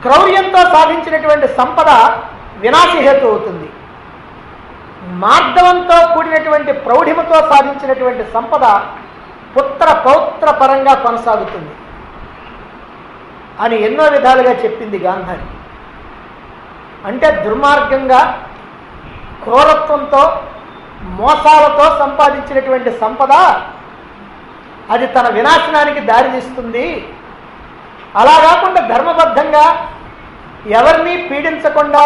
క్రౌర్యంతో సాధించినటువంటి సంపద వినాశహేతు అవుతుంది. మార్దవంతో కూడినటువంటి ప్రౌఢిమతో సాధించినటువంటి సంపద పుత్ర పౌత్ర పరంగా కొనసాగుతుంది అని ఎన్నో విధాలుగా చెప్పింది గాంధారి. అంటే దుర్మార్గంగా, క్రూరత్వంతో, మోసాలతో సంపాదించినటువంటి సంపద అది తన వినాశనానికి దారితీస్తుంది. అలా కాకుండా ధర్మబద్ధంగా, ఎవరిని పీడించకుండా,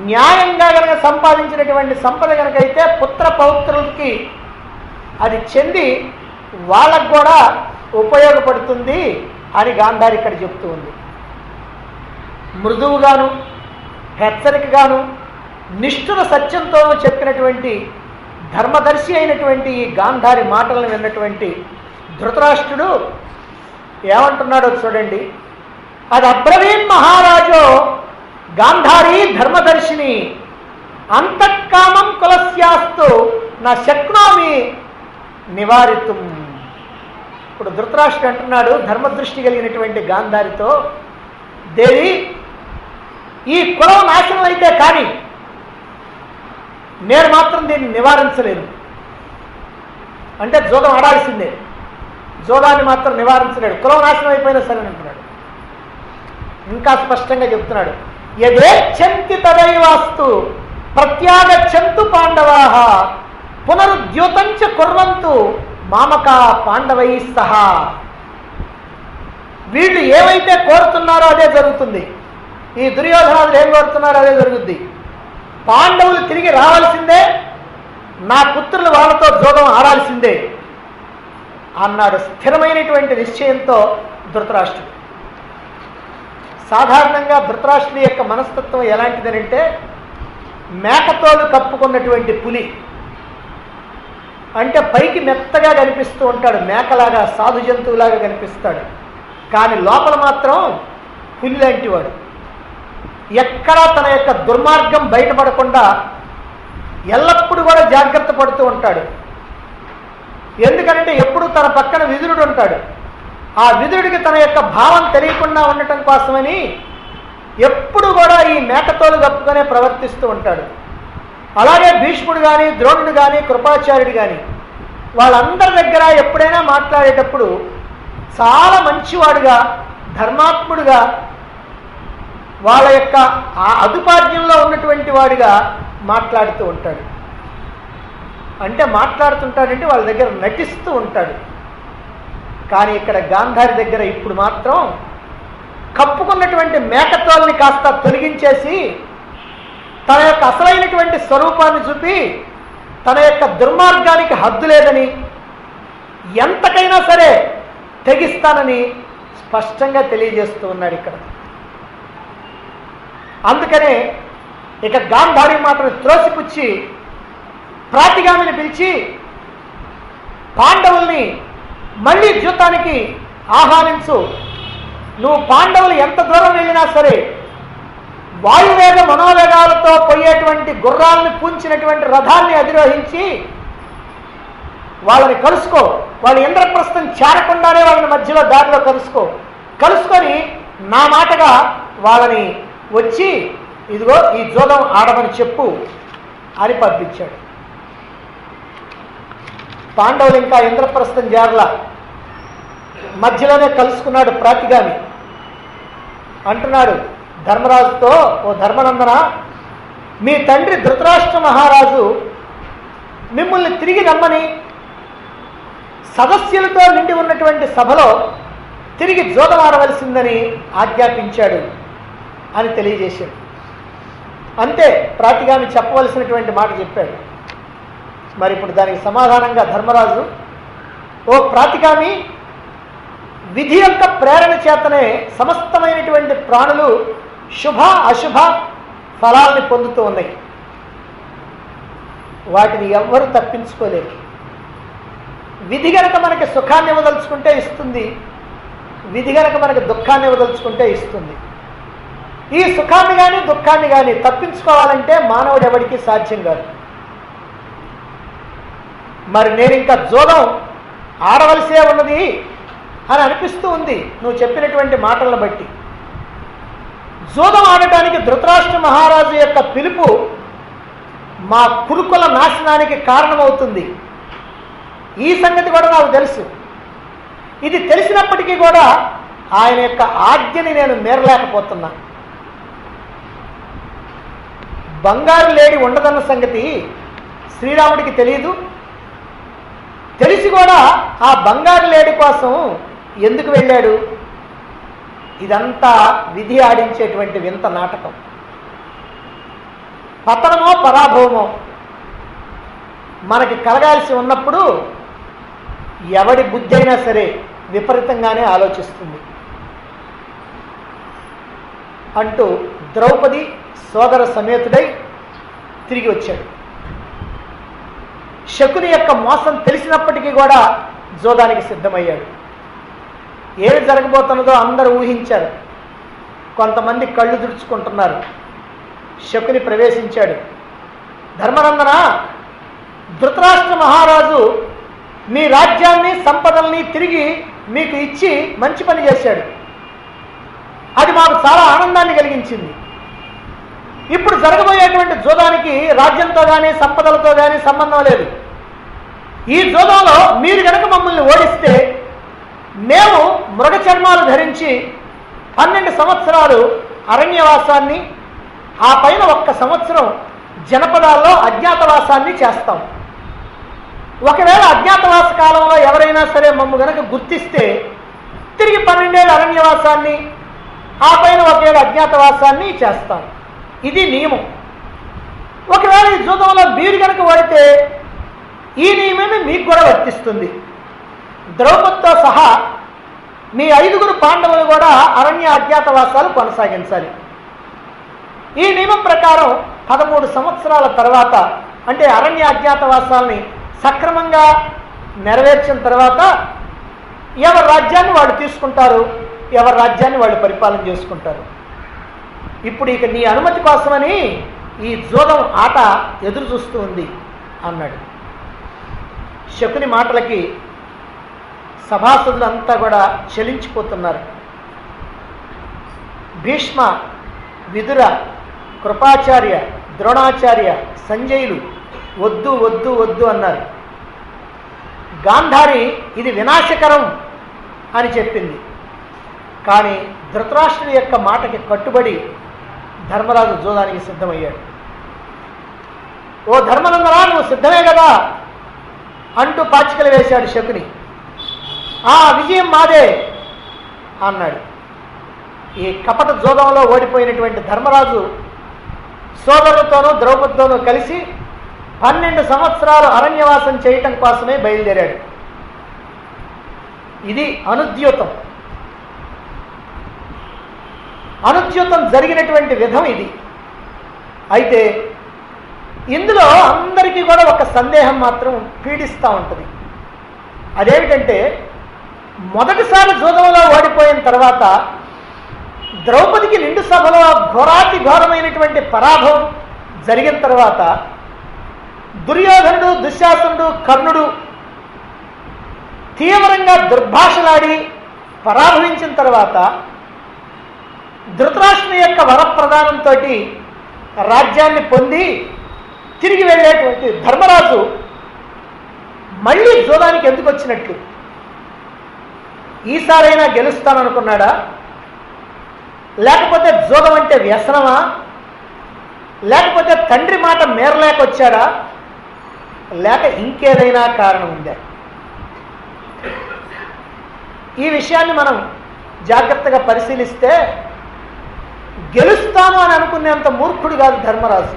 న్యాయంగా కనుక సంపాదించినటువంటి సంపద కనుకైతే పుత్ర పౌత్రులకి అది చెంది వాళ్ళకు కూడా ఉపయోగపడుతుంది అని గాంధారి ఇక్కడ చెప్తూ ఉంది. మృదువుగాను, హెచ్చరికగాను, నిష్ఠుర సత్యంతోనూ చెప్పినటువంటి ధర్మదర్శి అయినటువంటి ఈ గాంధారి మాటలను విన్నటువంటి ధృతరాష్ట్రుడు ఏమంటున్నాడో చూడండి. అది అబ్రవీన్ మహారాజో గాంధారీ ధర్మదర్శిని అంతఃకామం కులస్యాస్తు నా శక్నోమి నివారితుం. ఇప్పుడు ధృతరాష్ట్రుడు అంటున్నాడు ధర్మదృష్టి కలిగినటువంటి గాంధారితో, దేవి, ఈ కులం నాశనం అయితే కానీ నేను మాత్రం దీన్ని నివారించలేను. అంటే జోదం ఆడాల్సిందే, జోదాన్ని మాత్రం నివారించలేడు. కులం నాశనం అయిపోయినా సరే అంటున్నాడు. ఇంకా స్పష్టంగా చెప్తున్నాడు, యదేచ్ఛంతి తదైవాస్తు ప్రత్యాగచ్చంతు పాండవాః పునరుద్యూతంచ కుర్వంతు మామకా పాండవై సహా. వీళ్ళు ఏవైతే కోరుతున్నారో అదే జరుగుతుంది. ఈ దుర్యోధనాదులు ఏం కోరుతున్నారో అదే జరుగుద్ది. పాండవులు తిరిగి రావాల్సిందే, నా పుత్రులు వాళ్ళతో జోదం ఆడాల్సిందే అన్నాడు స్థిరమైనటువంటి నిశ్చయంతో ధృతరాష్ట్రుడు. సాధారణంగా ధృతరాష్ట్రుడి యొక్క మనస్తత్వం ఎలాంటిదనంటే, మేకతోలు కప్పుకున్నటువంటి పులి. అంటే పైకి మెత్తగా కనిపిస్తూ ఉంటాడు, మేకలాగా, సాధు జంతువులాగా కనిపిస్తాడు, కానీ లోపల మాత్రం పులి లాంటివాడు. ఎక్కడా తన యొక్క దుర్మార్గం బయటపడకుండా ఎల్లప్పుడూ కూడా జాగ్రత్త పడుతూ ఉంటాడు. ఎందుకంటే ఎప్పుడు తన పక్కన విదురుడు ఉంటాడు. ఆ విదురుడికి తన యొక్క భావం తెలియకుండా ఉండటం కోసమని ఎప్పుడు కూడా ఈ మేకతోలు కప్పుకొనే ప్రవర్తిస్తూ ఉంటాడు. అలాగే భీష్ముడు కానీ, ద్రోణుడు కానీ, కృపాచార్యుడు కానీ వాళ్ళందరి దగ్గర ఎప్పుడైనా మాట్లాడేటప్పుడు చాలా మంచివాడుగా, ధర్మాత్ముడుగా, వాళ్ళ యొక్క ఆ అదుపాజ్యంలో ఉన్నటువంటి వాడిగా మాట్లాడుతూ ఉంటాడు. అంటే మాట్లాడుతుంటాడంటే వాళ్ళ దగ్గర నటిస్తూ ఉంటాడు. కానీ ఇక్కడ గాంధారి దగ్గర ఇప్పుడు మాత్రం కప్పుకున్నటువంటి మేకతోల్ని కాస్త తొలగించేసి తన యొక్క అసలైనటువంటి స్వరూపాన్ని చూపి తన యొక్క దుర్మార్గానికి హద్దు లేదని, ఎంతకైనా సరే తెగిస్తానని స్పష్టంగా తెలియజేస్తూ ఉన్నాడు ఇక్కడ. అందుకనే ఇక గాంధారి మాటను త్రోసిపుచ్చి ప్రాతిగామిని పిలిచి పాండవుల్ని మళ్ళీ యుద్ధానికి ఆహ్వానించు, నువ్వు పాండవులు ఎంత దూరం వెళ్ళినా సరే వాయువేగ మనోవేగాలతో పోయేటువంటి గుర్రాలను పూంచినటువంటి రథాన్ని అధిరోహించి వాళ్ళని కలుసుకో, వాళ్ళు ఇంద్రప్రస్థం చేరకుండానే వాళ్ళని మధ్యలో దారిలో కలుసుకొని నా మాటగా వాళ్ళని వచ్చి ఇదిగో ఈ జోదం ఆడమని చెప్పు అని పంపించాడు. పాండవులు ఇంకా ఇంద్రప్రస్థం చేరలా, మధ్యలోనే కలుసుకున్నాడు ప్రాతిగామి. అంటున్నాడు ధర్మరాజుతో, ఓ ధర్మనందన, మీ తండ్రి ధృతరాష్ట్ర మహారాజు మిమ్మల్ని తిరిగి రమ్మని సదస్యులతో నిండి ఉన్నటువంటి సభలో తిరిగి జోదమాడవలసిందని ఆజ్ఞాపించాడు అని తెలియజేశాడు. అంతే, ప్రాతిగామి చెప్పవలసినటువంటి మాట చెప్పాడు. మరి ఇప్పుడు దానికి సమాధానంగా ధర్మరాజు, ఓ ప్రాతిగామి, విధి యొక్క ప్రేరణ చేతనే సమస్తమైనటువంటి ప్రాణులు శుభ అశుభ ఫలాల్ని పొందుతూ ఉన్నాయి. వాటిని ఎవ్వరూ తప్పించుకోలేరు. విధి గనక మనకి సుఖాన్ని ఇవ్వదలుచుకుంటే ఇస్తుంది, విధి గనక మనకి దుఃఖాన్ని ఇవ్వదలుచుకుంటే ఇస్తుంది. ఈ సుఖాన్ని కానీ దుఃఖాన్ని కానీ తప్పించుకోవాలంటే మానవుడు ఎవరికి సాధ్యం కాదు. మరి నేను ఇంకా జోదం ఆడవలసే ఉన్నది అని అనిపిస్తూ ఉంది నువ్వు చెప్పినటువంటి మాటలను బట్టి. జోదం ఆడటానికి ధృతరాష్ట్ర మహారాజు యొక్క పిలుపు మా కురుకుల నాశనానికి కారణమవుతుంది. ఈ సంగతి కూడా నాకు తెలుసు. ఇది తెలిసినప్పటికీ కూడా ఆయన యొక్క ఆజ్ఞని నేను మేరలేకపోతున్నా. బంగారు లేడి ఉండదన్న సంగతి శ్రీరాముడికి తెలియదు. తెలిసి కూడా ఆ బంగారు లేడి కోసం ఎందుకు వెళ్ళాడు? ఇదంతా విధి ఆడించేటువంటి వింత నాటకం. పతనమో పరాభవమో మనకి కలగాల్సి ఉన్నప్పుడు ఎవడి బుద్ధి అయినా సరే విపరీతంగానే ఆలోచిస్తుంది అంటూ ద్రౌపది సోదర సమేతుడై తిరిగి వచ్చాడు. శకుని యొక్క మోసం తెలిసినప్పటికీ కూడా జోదానికి సిద్ధమయ్యాడు. ఏమి జరగబోతున్నదో అందరూ ఊహించారు. కొంతమంది కళ్ళు తుడుచుకుంటున్నారు. శకుని ప్రవేశించాడు. ధర్మనందన, ధృతరాష్ట్ర మహారాజు మీ రాజ్యాన్ని సంపదల్ని తిరిగి మీకు ఇచ్చి మంచి పని చేశాడు. అది మాకు చాలా ఆనందాన్ని కలిగించింది. ఇప్పుడు జరగబోయేటువంటి జోదానికి రాజ్యంతో కానీ సంపదలతో కానీ సంబంధం లేదు. ఈ జోదంలో మీరు కనుక మమ్మల్ని ఓడిస్తే మేము మృగ చర్మాలు ధరించి 12 సంవత్సరాలు అరణ్యవాసాన్ని, ఆ పైన 1 సంవత్సరం జనపదాల్లో అజ్ఞాతవాసాన్ని చేస్తాం. ఒకవేళ అజ్ఞాతవాస కాలంలో ఎవరైనా సరే మమ్ము గనక గుర్తిస్తే తిరిగి 12 ఏళ్ళ అరణ్యవాసాన్ని, ఆ పైన 1 ఏళ్ళ అజ్ఞాతవాసాన్ని చేస్తాం. ఇది నియమం. ఒకవేళ ఈ జూదంలో మీరు కనుక ఓడితే ఈ నియమమే మీకు కూడా వర్తిస్తుంది. ద్రౌపదితో సహా మీ 5గురు పాండవులు కూడా అరణ్య అజ్ఞాతవాసాలు కొనసాగించాలి. ఈ నియమం ప్రకారం 13 సంవత్సరాల తర్వాత, అంటే అరణ్య అజ్ఞాతవాసాలని సక్రమంగా నెరవేర్చిన తర్వాత ఎవరి రాజ్యాన్ని వాళ్ళు తీసుకుంటారు, ఎవరి రాజ్యాన్ని వాళ్ళు పరిపాలన చేసుకుంటారు. ఇప్పుడు ఇక నీ అనుమతి కోసమని ఈ జూదం ఆట ఎదురు చూస్తూ ఉంది అన్నాడు. శకుని మాటలకి సభాసదులంతా కూడా చలించిపోతున్నారు. భీష్మ, విదుర, కృపాచార్య, ద్రోణాచార్య, సంజయులు వద్దు వద్దు వద్దు అన్నారు. గాంధారి ఇది వినాశకరం అని చెప్పింది. కానీ ధృతరాష్ట్రుడి యొక్క మాటకి కట్టుబడి ధర్మరాజు జూదానికి సిద్ధమయ్యాడు. ఓ ధర్మనందనా, నువ్వు సిద్ధమే కదా అంటూ పాచికలు వేశాడు శకుని. ఆ విజయం మాదే అన్నాడు. ఈ కపట జూదంలో ఓడిపోయినటువంటి ధర్మరాజు సోదరులతోనూ ద్రౌపదితోనూ కలిసి 12 సంవత్సరాలు అరణ్యవాసం చేయటం కోసమే బయలుదేరాడు. ఇది అనుద్యూతం. అనుద్యూతం జరిగినటువంటి విధం ఇది. అయితే ఇందులో అందరికీ కూడా ఒక సందేహం మాత్రం పీడిస్తూ ఉంటుంది. అదేమిటంటే, మొదటిసారి జూదంలో ఓడిపోయిన తర్వాత ద్రౌపదికి నిండు సభలో ఘోరాతి ఘోరమైనటువంటి పరాభవం జరిగిన తర్వాత దుర్యోధనుడు, దుశ్శాసనుడు, కర్ణుడు తీవ్రంగా దుర్భాషలాడి పరాభవించిన తర్వాత ధృతరాష్ట్రుని యొక్క వరప్రదానంతో రాజ్యాన్ని పొంది తిరిగి వెళ్ళేటువంటి ధర్మరాజు మళ్ళీ జూదానికి ఎందుకు వచ్చినట్లు? ఈసారైనా గెలుస్తాననుకున్నాడా? లేకపోతే జూదం అంటే వ్యసనమా? లేకపోతే తండ్రి మాట మేరలేకొచ్చాడా? లేక ఇంకేదైనా కారణం ఉందా? ఈ విషయాన్ని మనం జాగ్రత్తగా పరిశీలిస్తే గెలుస్తాను అని అనుకునేంత మూర్ఖుడు కాదు ధర్మరాజు.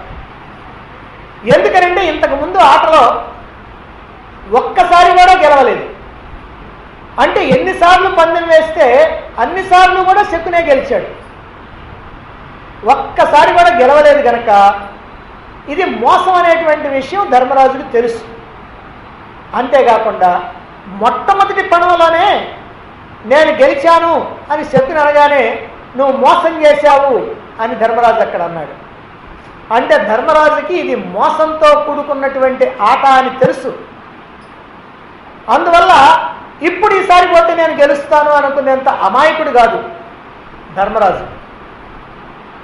ఎందుకంటే ఇంతకుముందు ఆటలో ఒక్కసారి కూడా గెలవలేదు. అంటే ఎన్నిసార్లు పందెం వేస్తే అన్నిసార్లు కూడా శకునే గెలిచాడు. ఒక్కసారి కూడా గెలవలేదు గనక ఇది మోసం అనేటువంటి విషయం ధర్మరాజుకు తెలుసు. అంతేకాకుండా మొట్టమొదటి పణంలోనే నేను గెలిచాను అని శకుని అనగానే నువ్వు మోసం చేశావు అని ధర్మరాజు అక్కడ అన్నాడు. అంటే ధర్మరాజుకి ఇది మోసంతో కూడుకున్నటువంటి ఆట అని తెలుసు. అందువల్ల ఇప్పుడు ఈసారి పోతే నేను గెలుస్తాను అనుకునేంత అమాయకుడు కాదు ధర్మరాజు.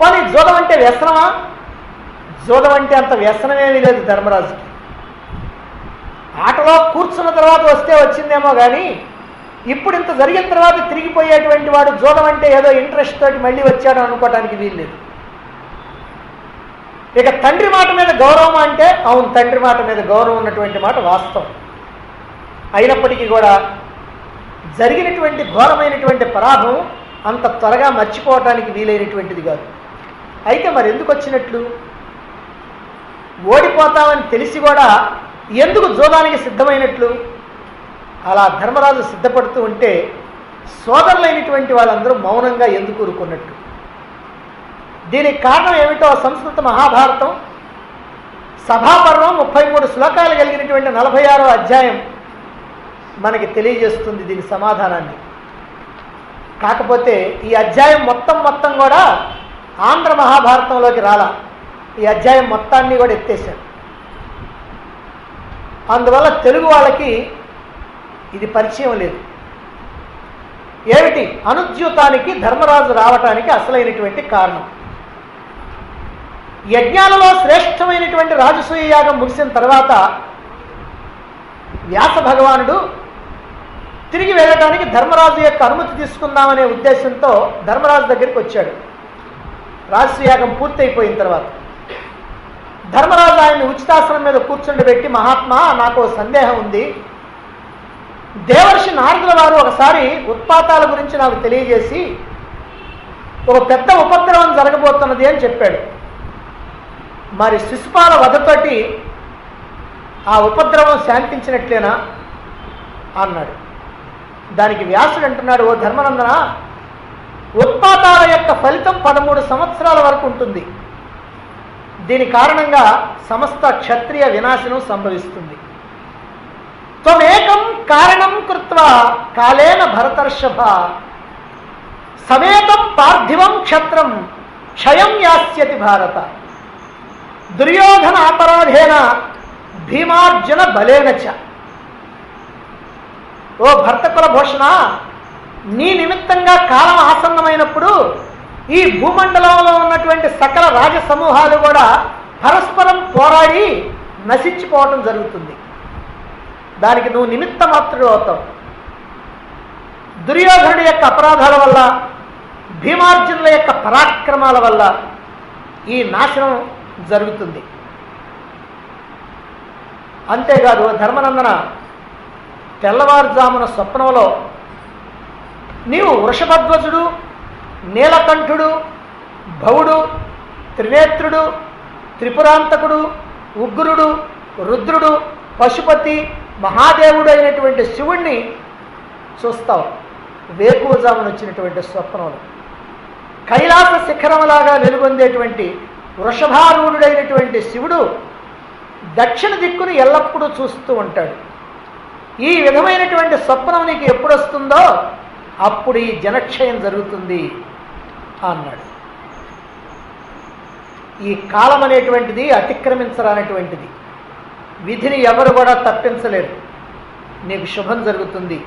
కానీ జూదం అంటే వ్యసనమా? జూదం అంటే అంత వ్యసనమేమీ లేదు ధర్మరాజుకి. ఆటలో కూర్చున్న తర్వాత వస్తే వచ్చిందేమో కానీ ఇప్పుడు ఇంత జరిగిన తర్వాత తిరిగిపోయేటువంటి వాడు జూదం అంటే ఏదో ఇంట్రెస్ట్ తోటి మళ్ళీ వచ్చాడు అనుకోవడానికి వీల్లేదు. ఇక తండ్రి మాట మీద గౌరవం అంటే అవును, తండ్రి మాట మీద గౌరవం ఉన్నటువంటి మాట వాస్తవం. అయినప్పటికీ కూడా జరిగినటువంటి ఘోరమైనటువంటి పరాభవం అంత త్వరగా మర్చిపోవటానికి వీలైనటువంటిది కాదు. అయితే మరి ఎందుకు వచ్చినట్లు? ఓడిపోతామని తెలిసి కూడా ఎందుకు జూదానికి సిద్ధమైనట్లు? అలా ధర్మరాజు సిద్ధపడుతూ ఉంటే సోదరులైనటువంటి వాళ్ళందరూ మౌనంగా ఎందుకు ఊరుకున్నట్టు? దీనికి కారణం ఏమిటో సంస్కృత మహాభారతం సభాపర్వం 33 శ్లోకాలు కలిగినటువంటి 46వ అధ్యాయం మనకి తెలియజేస్తుంది దీని సమాధానాన్ని. కాకపోతే ఈ అధ్యాయం మొత్తం కూడా ఆంధ్ర మహాభారతంలోకి రాలా. ఈ అధ్యాయం మొత్తాన్ని కూడా ఎత్తేశారు. అందువల్ల తెలుగు వాళ్ళకి ఇది పరిచయం లేదు. ఏమిటి అనుద్యూతానికి ధర్మరాజు రావటానికి అసలైనటువంటి కారణం? యజ్ఞాలలో శ్రేష్టమైనటువంటి రాజసూయ యాగం ముగిసిన తర్వాత వ్యాస భగవానుడు తిరిగి వెళ్ళడానికి ధర్మరాజు యొక్క అనుమతి తీసుకుందామనే ఉద్దేశంతో ధర్మరాజు దగ్గరికి వచ్చాడు. రాజసూయాగం పూర్తయిపోయిన తర్వాత ధర్మరాజు ఆయన్ని ఉచితాసనం మీద కూర్చుండబెట్టి, మహాత్మా నాకు సందేహం ఉంది. దేవర్షి నారదుల వారు ఒకసారి ఉత్పాతాల గురించి నాకు తెలియజేసి ఒక పెద్ద ఉపద్రవం జరగబోతున్నది అని చెప్పాడు. మరి శిశుపాల వధతోటి ఆ ఉపద్రవం శాంతించినట్లేనా అన్నాడు. దానికి వ్యాసుడు అంటున్నాడు, ఓ ధర్మనందన, ఉత్పాతాల యొక్క ఫలితం 13 సంవత్సరాల వరకు ఉంటుంది. దీని కారణంగా సమస్త క్షత్రియ వినాశనం సంభవిస్తుంది. త్వమేకం కారణం కృత్వా కాలేన భరతర్షభ సమేతం పార్థివం క్షత్రం క్షయం యాస్యతి భారత దుర్యోధన అపరాధేన భీమార్జున బలేనచ. ఓ భర్తకుల భూషణ, నీ నిమిత్తంగా కాలం ఆసన్నమైనప్పుడు ఈ భూమండలంలో ఉన్నటువంటి సకల రాజ సమూహాలు కూడా పరస్పరం పోరాడి నశించిపోవటం జరుగుతుంది. దానికి నువ్వు నిమిత్త మాత్రుడు అవుతావు. దుర్యోధనుడి యొక్క అపరాధాల వల్ల, భీమార్జునుల యొక్క పరాక్రమాల వల్ల ఈ నాశనం జరుగుతుంది. అంతేకాదు ధర్మనందన, తెల్లవారుజామున స్వప్నంలో నీవు వృషభధ్వజుడు, నీలకంఠుడు, భవుడు, త్రినేత్రుడు, త్రిపురాంతకుడు, ఉగ్రుడు, రుద్రుడు, పశుపతి, మహాదేవుడు అయినటువంటి శివుణ్ణి చూస్తావు. వేకువజామున వచ్చినటువంటి స్వప్నంలో కైలాస శిఖరములాగా వెలుగొందేటువంటి వృషభారూఢుడైనటువంటి శివుడు దక్షిణ దిక్కును ఎల్లప్పుడూ చూస్తూ ఉంటాడు. ఈ విధమైనటువంటి స్వప్నం నీకు ఎప్పుడు వస్తుందో అప్పుడు ఈ జనక్షయం జరుగుతుంది అన్నాడు. ఈ కాలం అనేటువంటిది అతిక్రమించరానటువంటిది. విధిని ఎవరు కూడా తప్పించలేరు. నీకు శుభం జరుగుతుంది,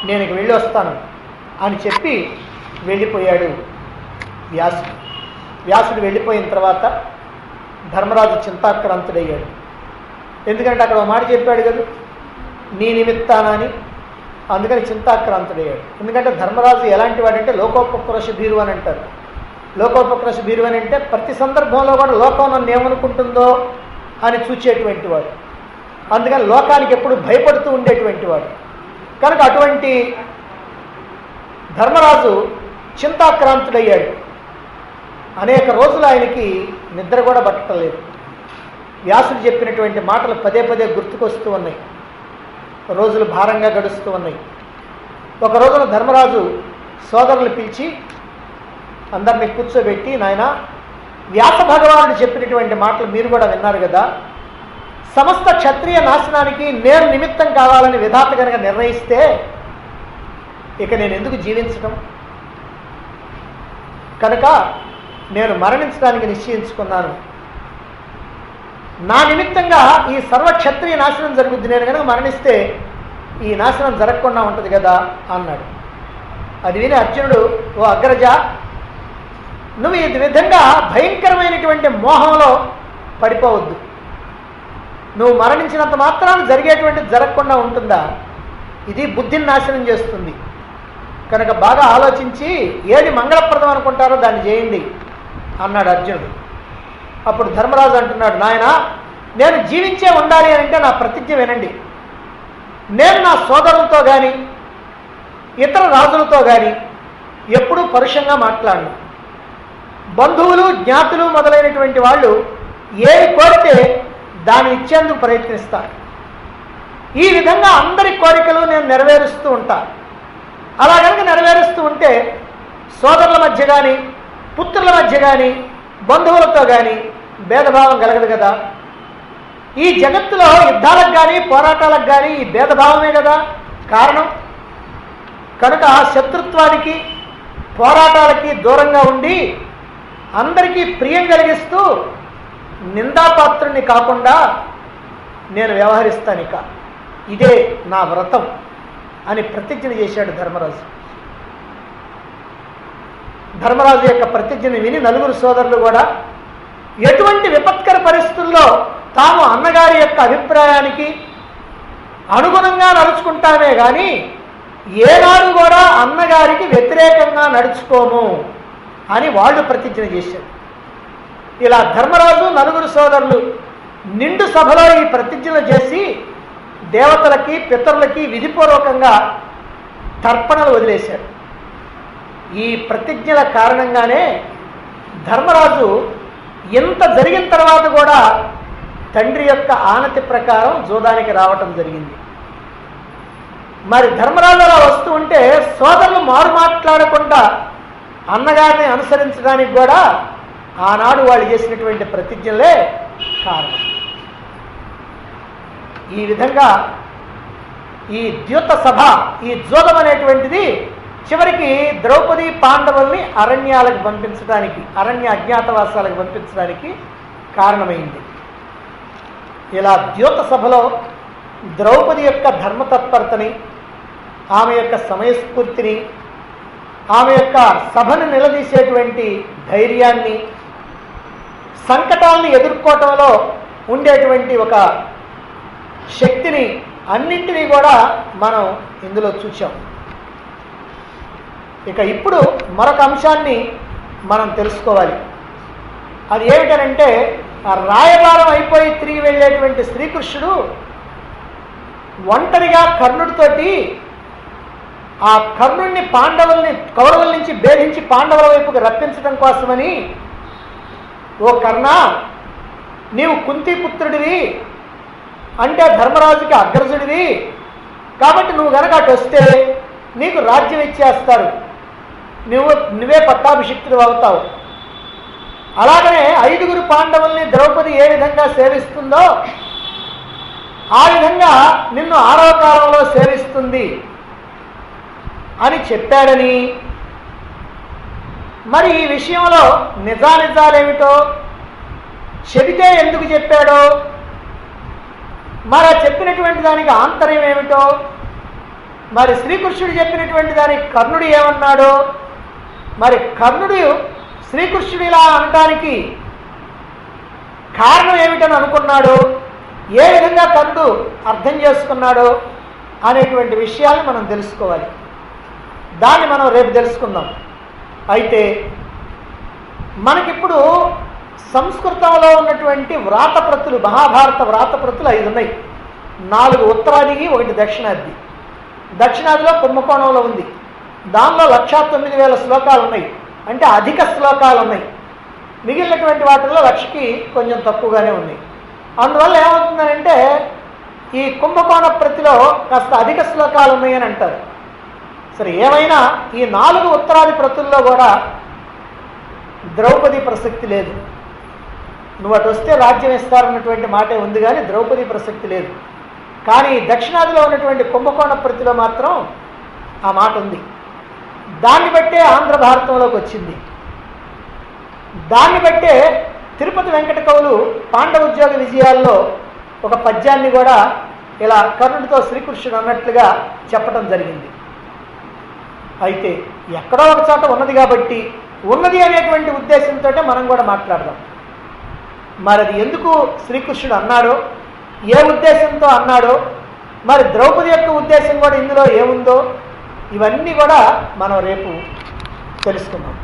నేను ఇక వెళ్ళి వస్తాను అని చెప్పి వెళ్ళిపోయాడు వ్యాసుడు. వ్యాసుడు వెళ్ళిపోయిన తర్వాత ధర్మరాజు చింతాక్రాంతుడయ్యాడు. ఎందుకంటే అక్కడ ఒక మాట చెప్పాడు కదా, నీ నిమిత్తానని. అందుకని చింతాక్రాంతుడయ్యాడు. ఎందుకంటే ధర్మరాజు ఎలాంటి వాడంటే లోకోపక్రోశ భీరు అని అంటారు. లోకోపక్రోశ భీరు అని అంటే ప్రతి సందర్భంలో కూడా లోకం నన్ను ఏమనుకుంటుందో అని చూచేటువంటి వాడు. అందుకని లోకానికి ఎప్పుడు భయపడుతూ ఉండేటువంటి వాడు. కనుక అటువంటి ధర్మరాజు చింతాక్రాంతుడయ్యాడు. అనేక రోజులు ఆయనకి నిద్ర కూడా పట్టలేదు. వ్యాసుడు చెప్పినటువంటి మాటలు పదే పదే గుర్తుకొస్తూ ఉన్నాయి. రోజులు భారంగా గడుస్తూ ఉన్నాయి. ఒక రోజున ధర్మరాజు సోదరులు పిలిచి అందరినీ కూర్చోబెట్టి, నాయన, వ్యాస భగవానుడు చెప్పినటువంటి మాటలు మీరు కూడా విన్నారు కదా, సమస్త క్షత్రియ నాశనానికి నేను నిమిత్తం కావాలని విధాత కనుక నిర్ణయిస్తే ఇక నేను ఎందుకు జీవించటం? కనుక నేను మరణించడానికి నిశ్చయించుకున్నాను. నా నిమిత్తంగా ఈ సర్వక్షత్రియ నాశనం జరుగుద్ది. నేను కనుక మరణిస్తే ఈ నాశనం జరగకుండా ఉంటుంది కదా అన్నాడు. అది విని అర్జునుడు, ఓ అగ్రజ, నువ్వు ఈ విధంగా భయంకరమైనటువంటి మోహంలో పడిపోవద్దు. నువ్వు మరణించినంత మాత్రాన జరిగేటువంటిది జరగకుండా ఉంటుందా? ఇది బుద్ధిని నాశనం చేస్తుంది. కనుక బాగా ఆలోచించి ఏది మంగళప్రదం అనుకుంటారో దాన్ని చేయండి అన్నాడు అర్జునుడు. అప్పుడు ధర్మరాజు అంటున్నాడు, నాయన, నేను జీవించే ఉండాలి అని అంటే నా ప్రతిజ్ఞ వినండి. నేను నా సోదరులతో కానీ ఇతర రాజులతో కానీ ఎప్పుడూ పరుషంగా మాట్లాడను. బంధువులు, జ్ఞాతులు మొదలైనటువంటి వాళ్ళు ఏది కోరితే దాన్ని ఇచ్చేందుకు ప్రయత్నిస్తారు. ఈ విధంగా అందరి కోరికలు నేను నెరవేరుస్తూ ఉంటాను. అలా కనుక నెరవేరుస్తూ ఉంటే సోదరుల మధ్య కానీ, పుత్రుల మధ్య కానీ, బంధువులతో కానీ భేదభావం కలగదు కదా. ఈ జగత్తులో యుద్ధాలకు కానీ పోరాటాలకు కానీ ఈ భేదభావమే కదా కారణం. కనుక శత్రుత్వానికి, పోరాటాలకి దూరంగా ఉండి అందరికీ ప్రియం కలిగిస్తూ నిందాపాత్రుని కాకుండా నేను వ్యవహరిస్తాను. ఇక ఇదే నా వ్రతం అని ప్రతిజ్ఞ చేశాడు ధర్మరాజు. ధర్మరాజు యొక్క ప్రతిజ్ఞను విని నలుగురు సోదరులు కూడా ఎటువంటి విపత్కర పరిస్థితుల్లో తాము అన్నగారి యొక్క అభిప్రాయానికి అనుగుణంగా నడుచుకుంటామే కానీ ఏనాడు కూడా అన్నగారికి వ్యతిరేకంగా నడుచుకోము అని వాళ్ళు ప్రతిజ్ఞ చేశారు. ఇలా ధర్మరాజు నలుగురు సోదరులు నిండు సభలో ఈ ప్రతిజ్ఞలు చేసి దేవతలకి, పితరులకి విధిపూర్వకంగా తర్పణలు వదిలేశారు. ఈ ప్రతిజ్ఞల కారణంగానే ధర్మరాజు ఎంత జరిగిన తర్వాత కూడా తండ్రి యొక్క ఆనతి ప్రకారం జూదానికి రావటం జరిగింది. మరి ధర్మరాజు అలా వస్తూ ఉంటే సోదరులు మారు మాట్లాడకుండా అన్నగారిని అనుసరించడానికి కూడా ఆనాడు వాళ్ళు చేసినటువంటి ప్రతిజ్ఞలే కారణం. ఈ విధంగా ఈ ద్యూత సభ, ఈ జూదం అనేటువంటిది చివరికి ద్రౌపది పాండవుల్ని అరణ్యాలకు పంపించడానికి, అరణ్య అజ్ఞాతవాసాలకు పంపించడానికి కారణమైంది. ఇలా ద్యూత సభలో ద్రౌపది యొక్క ధర్మతత్పరతని, ఆమె యొక్క సమయస్ఫూర్తిని, ఆమె యొక్క సభను నిలదీసేటువంటి ధైర్యాన్ని, సంకటాలను ఎదుర్కోవటంలో ఉండేటువంటి ఒక శక్తిని అన్నింటినీ కూడా మనం ఇందులో చూసాం. ఇక ఇప్పుడు మరొక అంశాన్ని మనం తెలుసుకోవాలి. అది ఏమిటనంటే, ఆ రాయబారం అయిపోయి తిరిగి వెళ్ళేటువంటి శ్రీకృష్ణుడు ఒంటరిగా కర్ణుడితోటి ఆ కర్ణుడిని కౌరవుల నుంచి భేదించి పాండవుల వైపుకి రప్పించడం కోసమని, ఓ కర్ణ, నీవు కుంతిపుత్రుడివి, అంటే ధర్మరాజుకి అగ్రజుడివి, కాబట్టి నువ్వు గనక అటు వస్తే నీకు రాజ్యం ఇచ్చేస్తారు, నువ్వే పట్టాభిషిక్తుడు అవుతావు. అలాగనే 5 పాండవుల్ని ద్రౌపది ఏ విధంగా సేవిస్తుందో ఆ విధంగా నిన్ను 6వ కాలంలో సేవిస్తుంది అని చెప్పాడని, మరి ఈ విషయంలో నిజాలేమిటో, చెబితే ఎందుకు చెప్పాడో, మరి చెప్పినటువంటి దానికి ఆంతర్యం ఏమిటో, మరి శ్రీకృష్ణుడు చెప్పినటువంటి దానికి కర్ణుడు ఏమన్నాడో, మరి కర్ణుడు శ్రీకృష్ణుడు ఇలా అనటానికి కారణం ఏమిటని అనుకున్నాడు, ఏ విధంగా కర్ణుడు అర్థం చేసుకున్నాడో అనేటువంటి విషయాలు మనం తెలుసుకోవాలి. దాన్ని మనం రేపు తెలుసుకుందాం. అయితే మనకిప్పుడు సంస్కృతంలో ఉన్నటువంటి వ్రాతప్రతులు, మహాభారత వ్రాతప్రతులు 5 ఉన్నాయి. 4 ఉత్తరాదికి, 1 దక్షిణాది. దక్షిణాదిలో కుంభకోణంలో ఉంది. దానిలో 1,09,000 శ్లోకాలు ఉన్నాయి, అంటే అధిక శ్లోకాలు ఉన్నాయి. మిగిలినటువంటి వాటిల్లో 1,00,000కి కొంచెం తక్కువగానే ఉన్నాయి. అందువల్ల ఏమవుతుందనంటే, ఈ కుంభకోణ ప్రతిలో కాస్త అధిక శ్లోకాలు ఉన్నాయని అంటారు. సరే, ఏమైనా ఈ 4 ఉత్తరాది ప్రతుల్లో కూడా ద్రౌపది ప్రసక్తి లేదు. నువ్వు అటు వస్తే రాజ్యం ఇస్తారన్నటువంటి మాటే ఉంది, కానీ ద్రౌపది ప్రసక్తి లేదు. కానీ దక్షిణాదిలో ఉన్నటువంటి కుంభకోణ ప్రతిలో మాత్రం ఆ మాట ఉంది. దాన్ని బట్టే ఆంధ్ర భారతంలోకి వచ్చింది. దాన్ని బట్టే తిరుపతి వెంకట కవులు పాండవోద్యోగ విజయాల్లో ఒక పద్యాన్ని కూడా ఇలా కర్ణుడితో శ్రీకృష్ణుడు అన్నట్లుగా చెప్పడం జరిగింది. అయితే ఎక్కడో ఒక చోట ఉన్నది కాబట్టి ఉన్నది అనేటువంటి ఉద్దేశంతో మనం కూడా మాట్లాడదాం. మరి అది ఎందుకు శ్రీకృష్ణుడు అన్నాడో, ఏ ఉద్దేశంతో అన్నాడో, మరి ద్రౌపది యొక్క ఉద్దేశం కూడా ఇందులో ఏముందో, ఇవన్నీ కూడా మనం రేపు తెలుసుకుందాం.